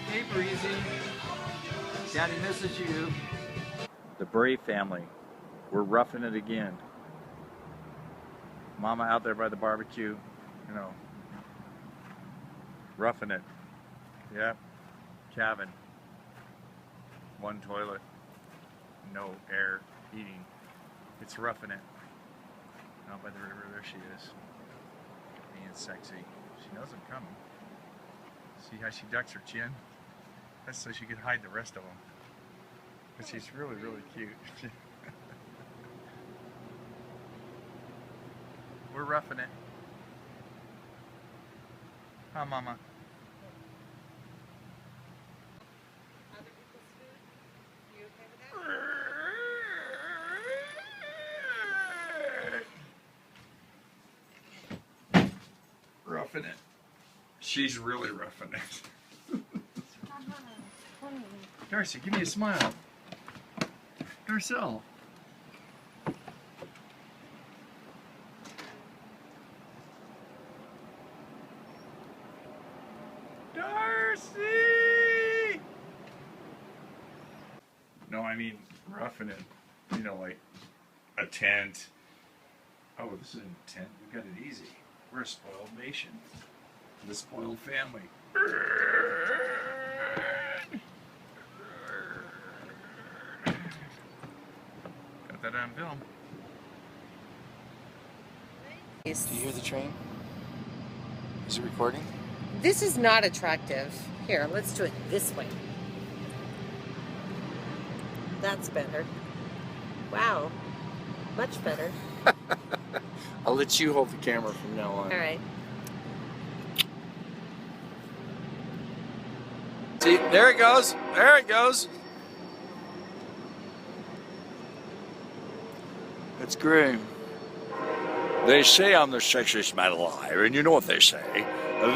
Hey, Breezy. Daddy misses you. The Bray family. We're roughing it again. Mama out there by the barbecue, you know, roughing it. Yep. Cabin. One toilet. No air heating. It's roughing it. Out by the river, there she is. Being sexy. She knows I'm coming. See how she ducks her chin? That's so she could hide the rest of them. But she's really, really cute. We're roughing it. Huh, Mama? Roughing it. She's really roughing it. Darcy, give me a smile. Darcel. Darcy! No, I mean roughing it. You know, like a tent. Oh, this isn't a tent. We got it easy. We're a spoiled nation. The spoiled family. Got that on film. Do you hear the train? Is it recording? This is not attractive. Here, let's do it this way. That's better. Wow. Much better. I'll let you hold the camera from now on. All right. See, there it goes. There it goes. It's Graham. They say I'm the sexiest man alive, and you know what they say.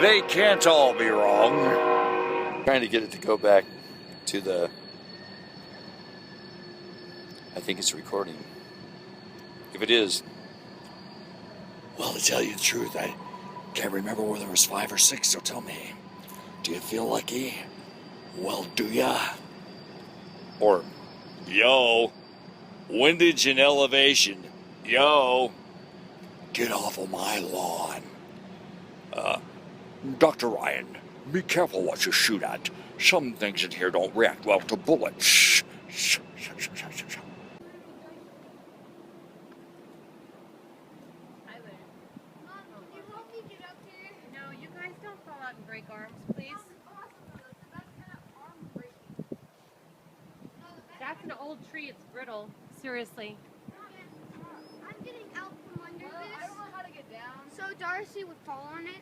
They can't all be wrong. Trying to get it to go back to the... I think it's recording. If it is... Well, to tell you the truth, I can't remember whether it was 5 or 6, so tell me. Do you feel lucky? Well, do ya? Or, yo, windage and elevation. Yo, get off of my lawn. Dr. Ryan, be careful what you shoot at. Some things in here don't react well to bullets. No, you guys don't fall out and break arms, please. That's an old tree. It's brittle. Seriously. I'm getting out from under this. I don't know how to get down. So Darcy would fall on it.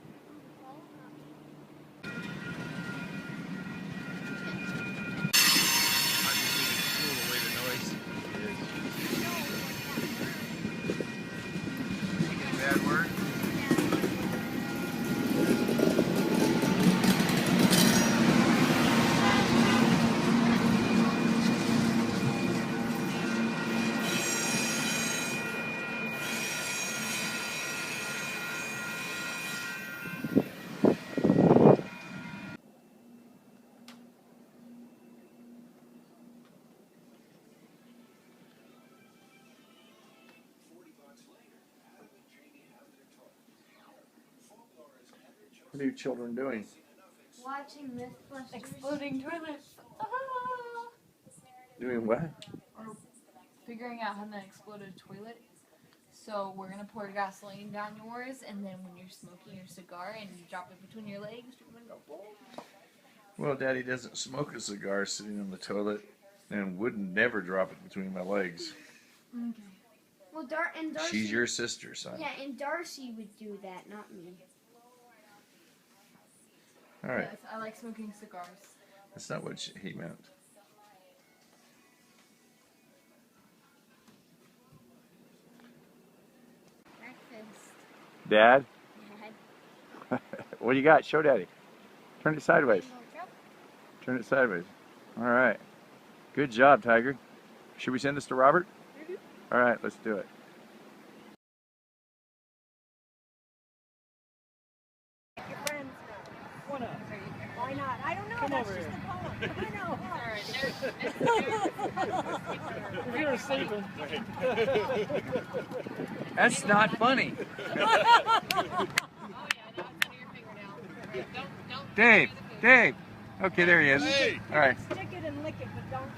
Bad word. What are you children doing? Watching Mythbusters. Exploding toilets. Doing what? We're figuring out how to explode a toilet. So we're gonna pour gasoline down yours, and then when you're smoking your cigar and you drop it between your legs, you're gonna go boom. Well, Daddy doesn't smoke a cigar sitting on the toilet and would never drop it between my legs. Okay. Well, Darcy. She's your sister, son. Yeah, and Darcy would do that, not me. All right. Yes, I like smoking cigars. That's not what he meant. Breakfast. Dad? Dad. What do you got? Show Daddy. Turn it sideways. Turn it sideways. All right. Good job, Tiger. Should we send this to Robert? All right, let's do it. Your friends know. Why not? I don't know. Come That's over just here. the poem. I know. If you're sleeping. That's not funny. Dave, Dave. Okay, there he is. Hey. All right. Stick it and lick it, but don't.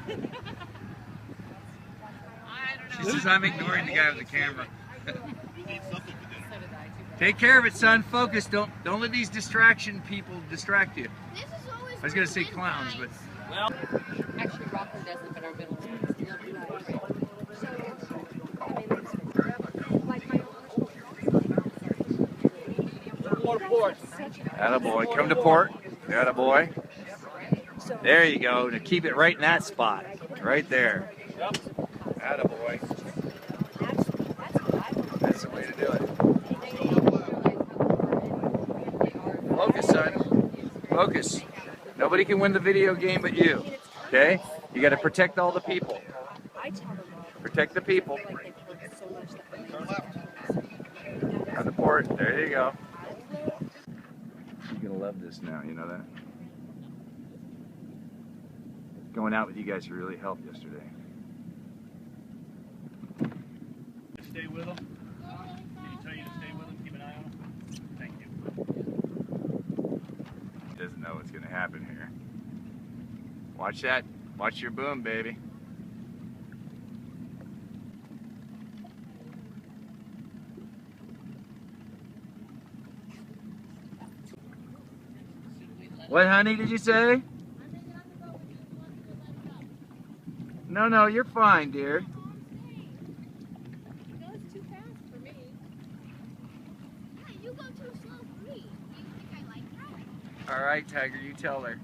She says I'm ignoring the guy with the camera. Take care of it, son. Focus. Don't let these distraction people distract you. I was gonna say clowns, but Well, actually, Rocker doesn't, but our middle school still do attaboy. Come to port. Attaboy. There you go. Now keep it right in that spot. Right there. Attaboy. That's the way to do it. Focus, son. Focus. Nobody can win the video game but you. Okay? You got to protect all the people. Protect the people. On the port. There you go. You're going to love this now. You know that? Going out with you guys really helped yesterday. Stay with them. Did he tell you to stay with them? Keep an eye on them? Thank you. He doesn't know what's going to happen here. Watch that. Watch your boom, baby. What, honey, did you say? No, no, you're fine, dear. All right, Tiger, you tell her.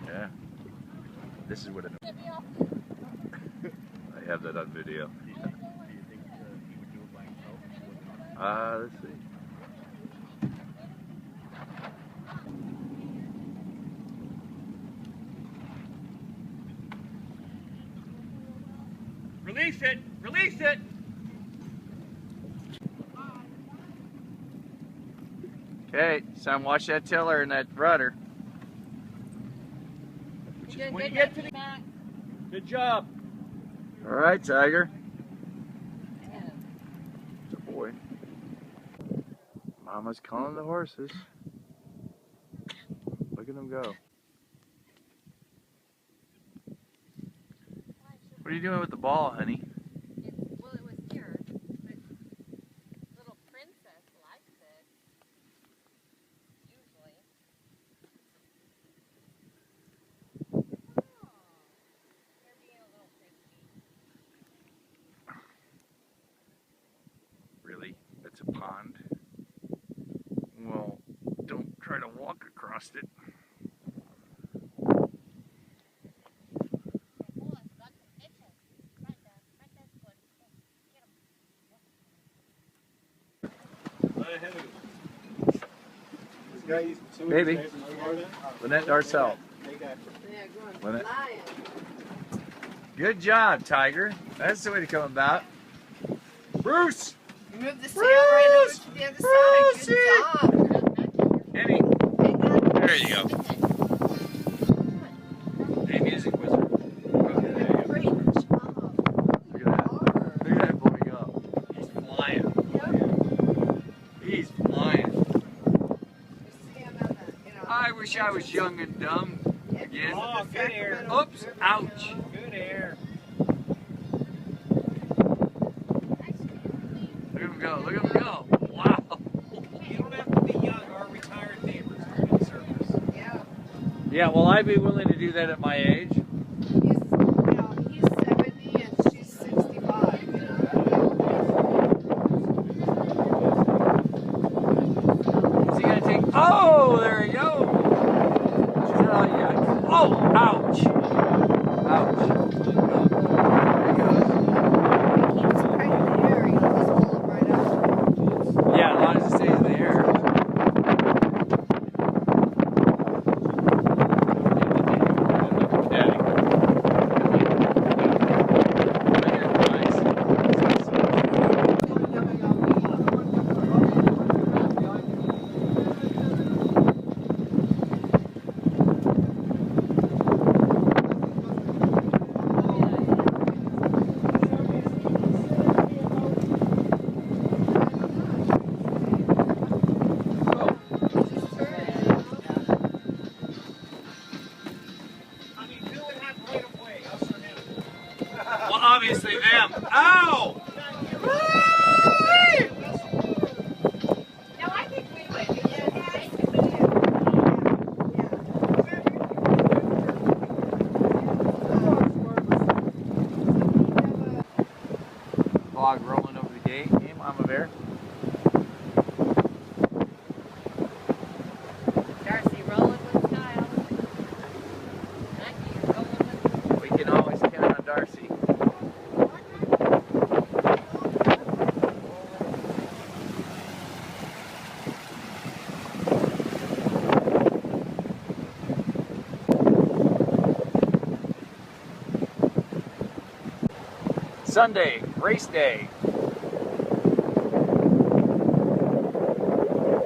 Yeah. This is what it is. I have that on video. Let's see. Release it! Release it! Okay, son, watch that tiller and that rudder. When you get to the good job. All right, Tiger. It's a boy. Mama's calling the horses. Look at them go. What are you doing with the ball, honey? Well, it was here, but little princess likes it. Usually. They're being a little frisky. Really? That's a pond? Well, don't try to walk across it. Baby, Lynette Darcel. Lynette. Good job, Tiger. That's the way to come about. Bruce! Move the sail right over to the other side. Good job. Eddie. There you go. Hey, music wizard. Okay, there you go. Look at that. Look at that boy go. He's flying. He's flying. I wish I was young and dumb again. Oh, good air. Oops, ouch. Good air. Look at him go, look at him go. Wow. You don't have to be young or retired neighbors to be in service. Yeah, well, I'd be willing to do that at my age. He's 70 and she's 65. Is he gonna take? Oh, there you go. Oh, ouch. Ouch. There he goes. Yeah, as long as it stays in the air. Well, obviously them. Ow! Log rolling over the gate. Hey, Mama Bear. Darcy rolling with style. Nike rolling with. We can always count on Darcy. Sunday, race day.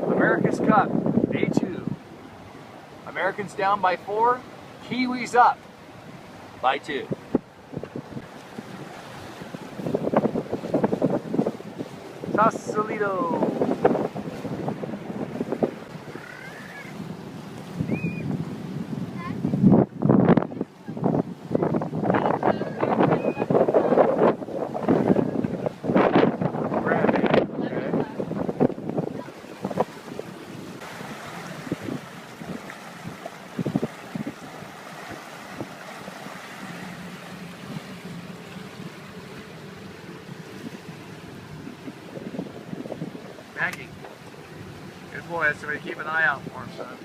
America's Cup, day 2. Americans down by 4, Kiwis up by 2. Sausalito. with, so we keep an eye out for him, son.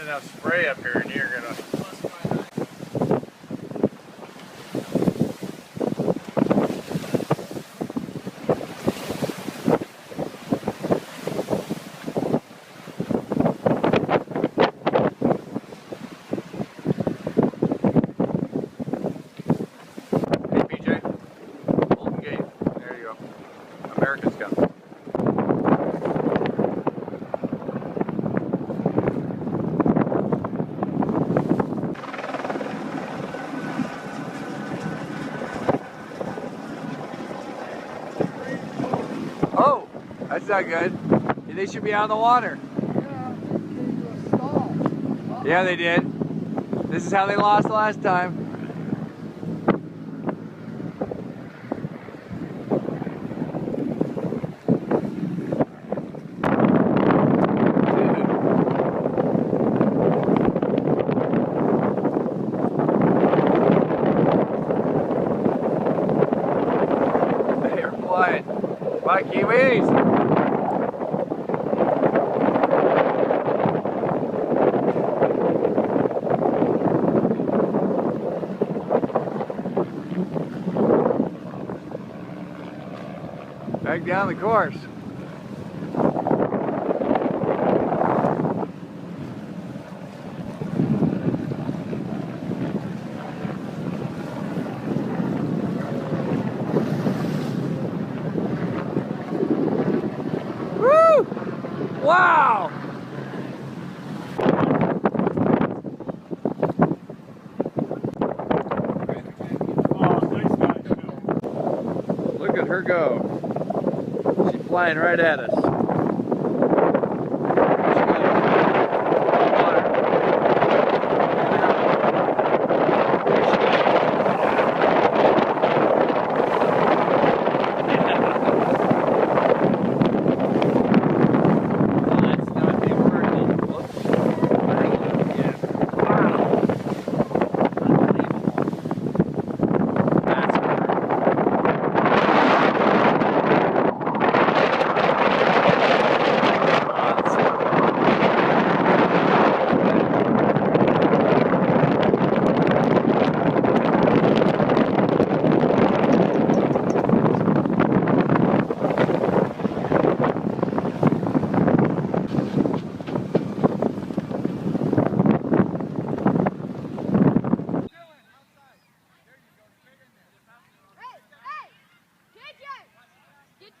Enough spray up here and you're gonna That's not good. They should be out of the water. Yeah, they did. This is how they lost last time. They're flying. Bye, Kiwis. Back down the course. Woo! Wow! Look at her go. She's flying right at us.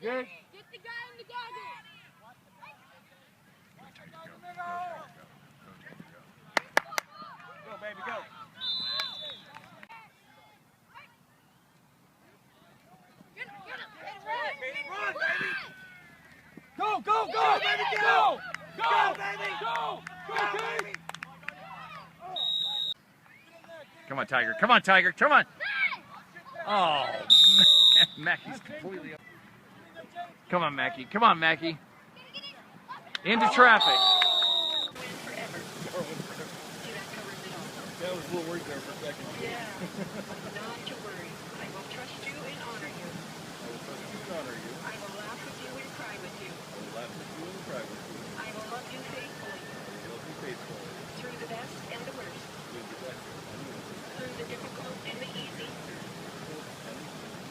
Get the guy in the goggles. Go, baby, go. Get him. Run, baby. Go, go, go, baby, go. Go, baby. Go, baby. Come on, Tiger. Come on, Tiger. Come on. Oh, man. Mackie's completely up. Come on, Mackie. Come on, Mackie. Into traffic. That was a little worried there for a second. Yeah. Not to worry. I will trust you and honor you. I will trust you and honor you. I will laugh with you and cry with you. I will laugh with you and cry with you. I will love you faithfully. I will love you faithfully. Through the best and the worst. Through the best and the worst. Through the difficult and the easy.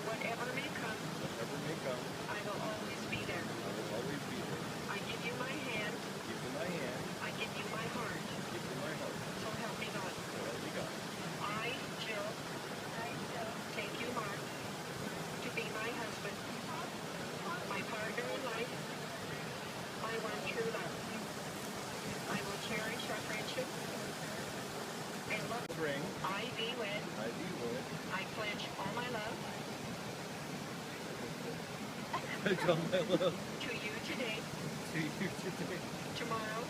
Whatever may come. Whatever may come. I will always be there. I will always be there. I give you my hand. Give you my hand. I give you my heart. Give you my heart. So help me God. So help me God. I, Jill, take you, Mark, to be my husband, my partner in life, my one Tell my love. To you today. To you today. Tomorrow.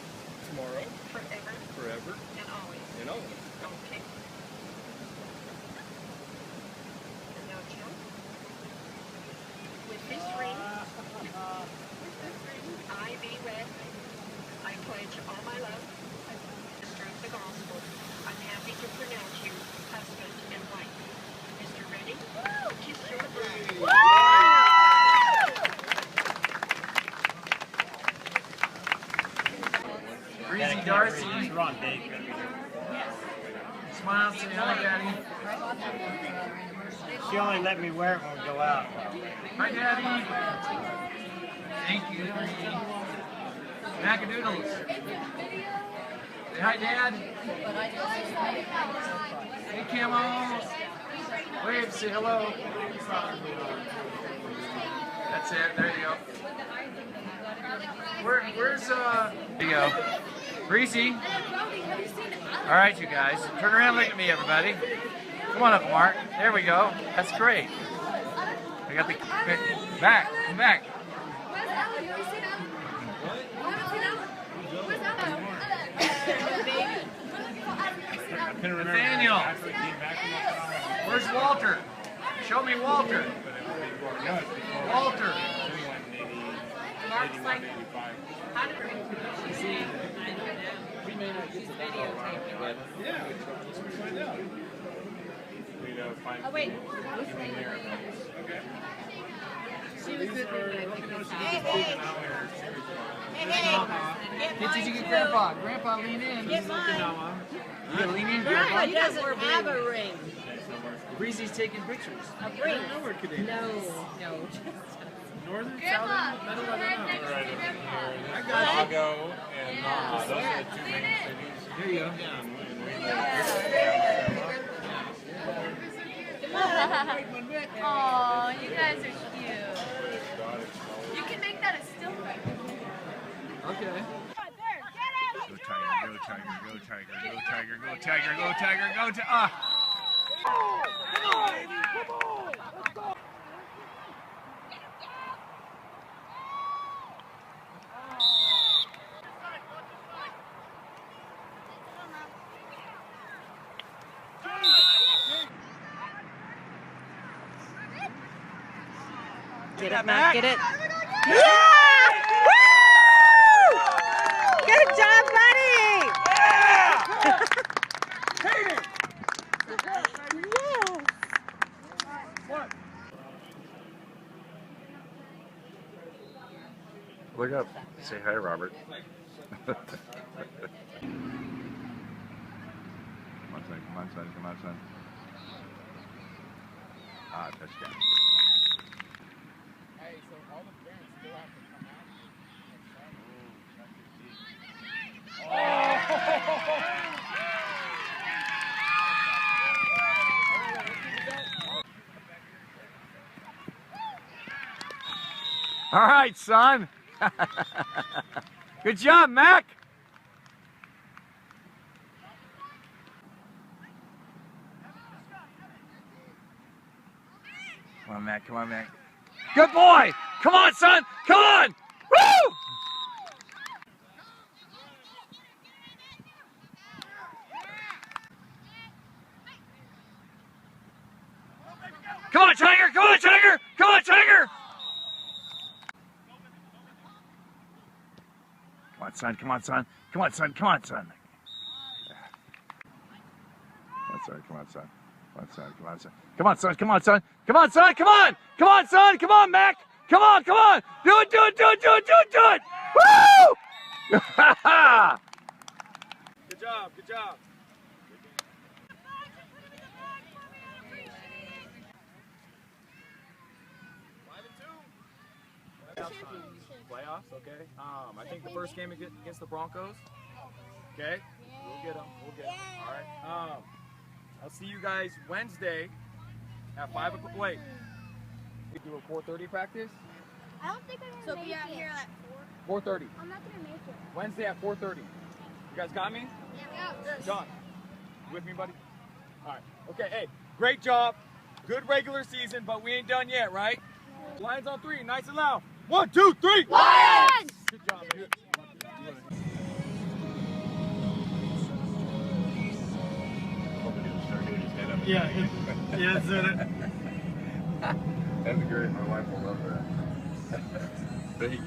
Tomorrow. Forever. Forever. And always. And always. Okay. And now, Jim. With this ring, I be wed. I pledge all my love. Sister of the gospel. I'm happy to pronounce you husband and wife. Mr. Redding, kiss your bride. Breezy Darcy. Smile, say hi, Daddy. She only let me wear it when we go out. Hi, Daddy. Thank you. Macadoodles. Say hi, Dad. Hey, Camo. Wave, say hello. That's it. There you go. Where's there you go. Breezy. All right, you guys. Turn around and look at me, everybody. Come on up, Mark. There we go. That's great. I got the back. Come back. Nathaniel. Where's Walter? Show me Walter. Walter. Mark's like, how did you see? We may not get the videotape, but yeah, let's find out. Oh wait. Okay. She was with me. Get you get Grandpa. Grandpa, lean in. Get mine. You gotta lean in, Grandpa Grandpa. doesn't have a ring. Breezy's taking pictures. A ring. No. Northern, southern, middle, I don't know. I got Chicago and Those are the two main cities. Here you go. Aw, you guys are cute. You can make that a still Okay. Go Tiger, go Tiger, go Tiger, go Tiger, go Tiger, go Tiger, go Tiger. Ah! Come on, baby, come on. Let's go. Get it, Matt, get it. Yeah! Woo! Good job, buddy! Yeah! What? Look up. Say hi, Robert. Come on, son. Come on, son. Come on, son. Ah, touchdown. Hey, so all the parents still have to come All right, son. Good job, Mac. Come on, Mac. Come on, Mac. Good boy. Come on, son. Come on. Woo! Come on, Tiger. Come on, Tiger. Come on, Tiger. Come on, son. Come on, son. Come on, son. Come on, son. Come on, son. Come on, son. Come on, son. Come on, son. Come on, son. Come on, son. Come on. Come on, son. Come on, Mac. Come on. Come on. Do it. Do it. Do it. Do it. Do it. Do it. Woo! Good job, good job. Playoffs, okay. I think the first game against the Broncos. Okay, we'll get them. We'll get them. All right. I'll see you guys Wednesday at 5 o'clock. Wait, we do a 4:30 practice. I don't think I'm gonna make it. So be out here at 4:30. I'm not gonna make it. Wednesday at 4:30. You guys got me? Yeah. Done. You with me, buddy? All right. Okay. Hey, great job. Good regular season, but we ain't done yet, right? Lions on three, nice and loud. 1, 2, 3. Lions! Good job, baby. Yeah, that's it. That's great. My wife will love that. Thank you.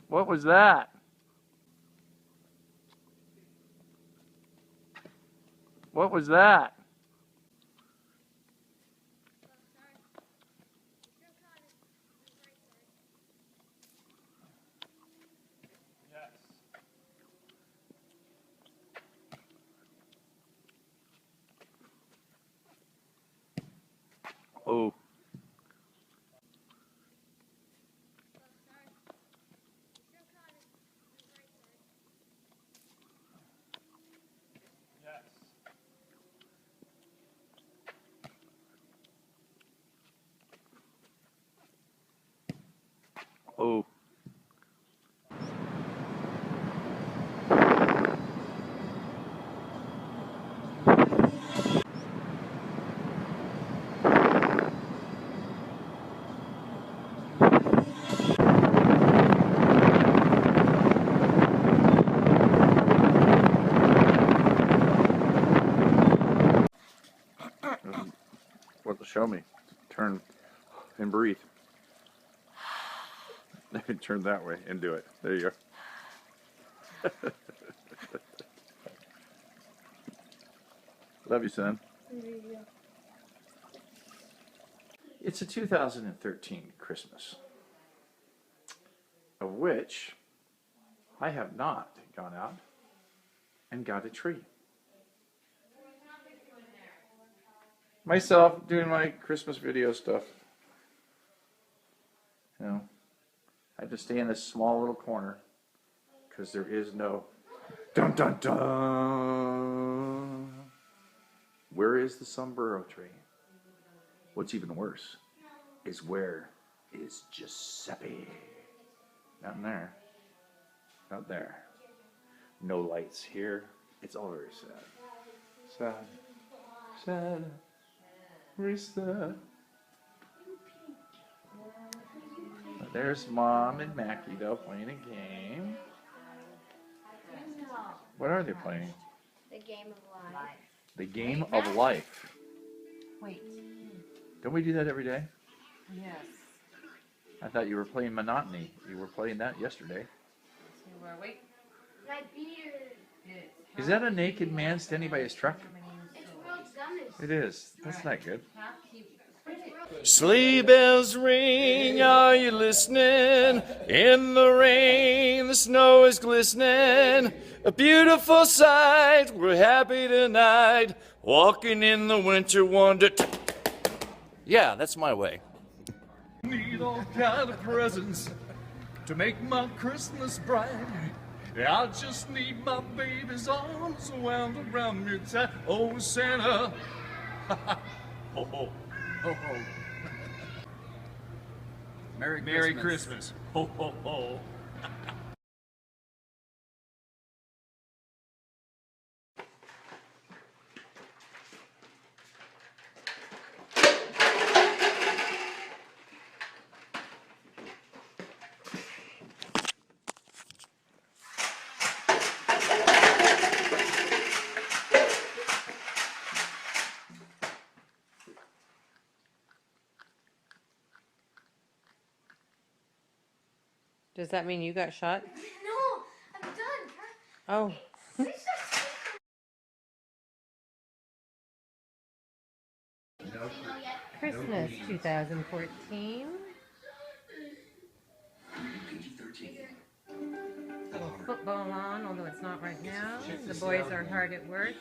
What was that? What was that? Oh. Oh. What to show me? Turn and breathe. Turn that way and do it. There you go. Love you, son. It's a 2013 Christmas, of which I have not gone out and got a tree. Myself doing my Christmas video stuff. You know, I have to stay in this small little corner because there is no dun dun dun. Where is the sombrero tree? What's even worse is where is Giuseppe? Not in there. Not there. No lights here. It's all very sad. Sad. Sad. Very sad. There's Mom and Mackie though playing a game. What are they playing? The game of life. The game of life. Wait. Don't we do that every day? Yes. I thought you were playing Monotony. You were playing that yesterday. Wait. My beard. Is that a naked man standing by his truck? It's world's dumbest. It is. That's not good. Sleigh bells ring, are you listening? In the rain, the snow is glistening. A beautiful sight, we're happy tonight. Walking in the winter wonder. Yeah, that's my way. Need all kind of presents to make my Christmas bright. I just need my baby's arms wound around me tight. Oh, Santa. Ho, ho. Ho, ho. Merry Christmas. Ho, ho, ho. Does that mean you got shot? No, Oh. Christmas 2014. Little football on, although it's not right now. The boys are hard at work,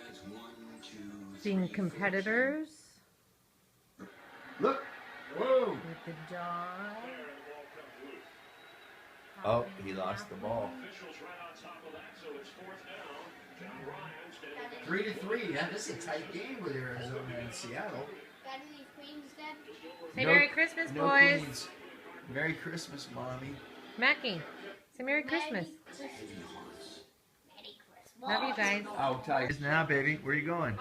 being competitors. Look! Whoa! With the dog. Oh, he lost the ball. 3-3. Yeah, this is a tight game with Arizona and Seattle. Got any queens, Dad? Say Merry Christmas, no boys. Queens. Merry Christmas, Mommy. Mackie, say Merry Christmas. Love you guys. Oh, tight. Now, baby, where are you going?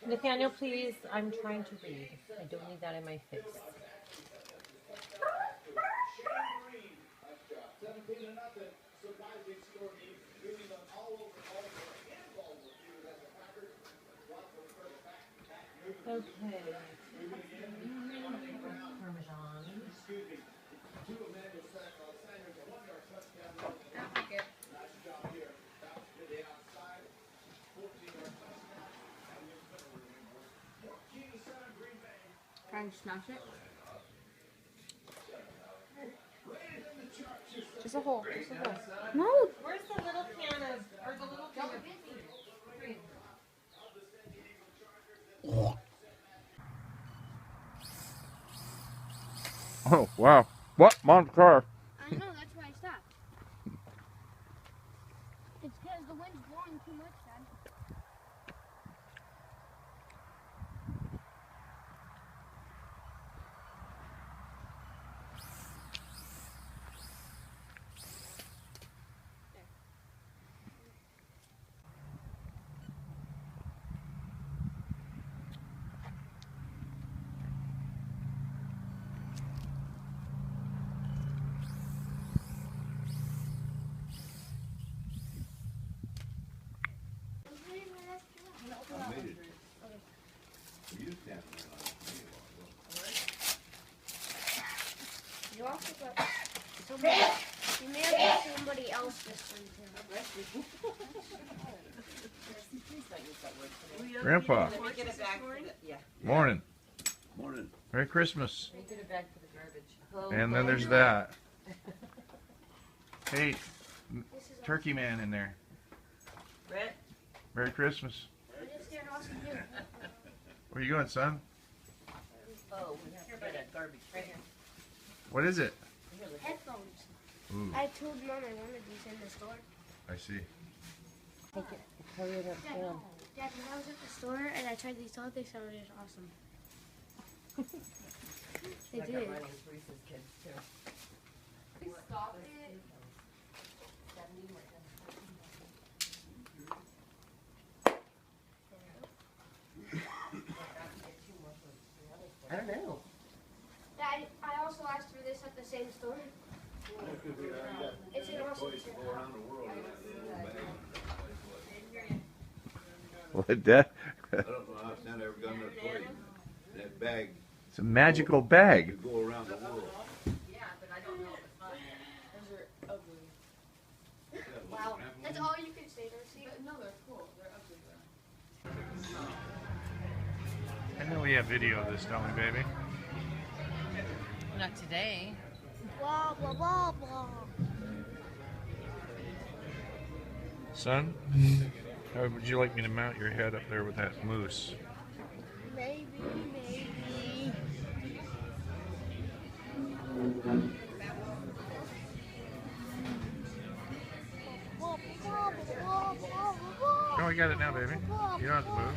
Nathaniel, please. I'm trying to read. I don't need that in my face. Okay. Parmesan. Trying to smash it. Just a hole. Just a hole. No. Where's the little can of, or the little can of cream? Oh, wow. What? Mom's car. I know, that's why I stopped. It's because the wind's blowing too much, Dad. I made it. You can't. You also got somebody, you may have got somebody else this one too. Grandpa. Morning. Morning. Merry Christmas. Let me get a bag for the garbage. And then there's that. Hey, turkey man in there. Brett? Merry Christmas. Where you going, son? Oh, we have to get a garbage right here. What is it? Headphones. Ooh, I told Mom I wanted these in the store. I see. Take it. Hurry it up, Dad, down. Dad, when I was at the store and I tried these on, they sounded awesome. They I did. got mine with Reese's kids too. Please stop it. I don't know. Dad, I also asked for this at the same store. It's an awesome tip. What that? I don't know how it's not ever gotten that toy. That bag. It's a magical bag. You go around the world. Yeah, but I don't know if it's fun. Those are ugly. Wow, that's all you can say, Darcy. No, they're cool. They're ugly though. I know we have video of this, don't we, baby? Not today. Blah, blah, blah, blah. Son, how would you like me to mount your head up there with that moose? Maybe, maybe. Oh, I got it now, baby. You don't have to move.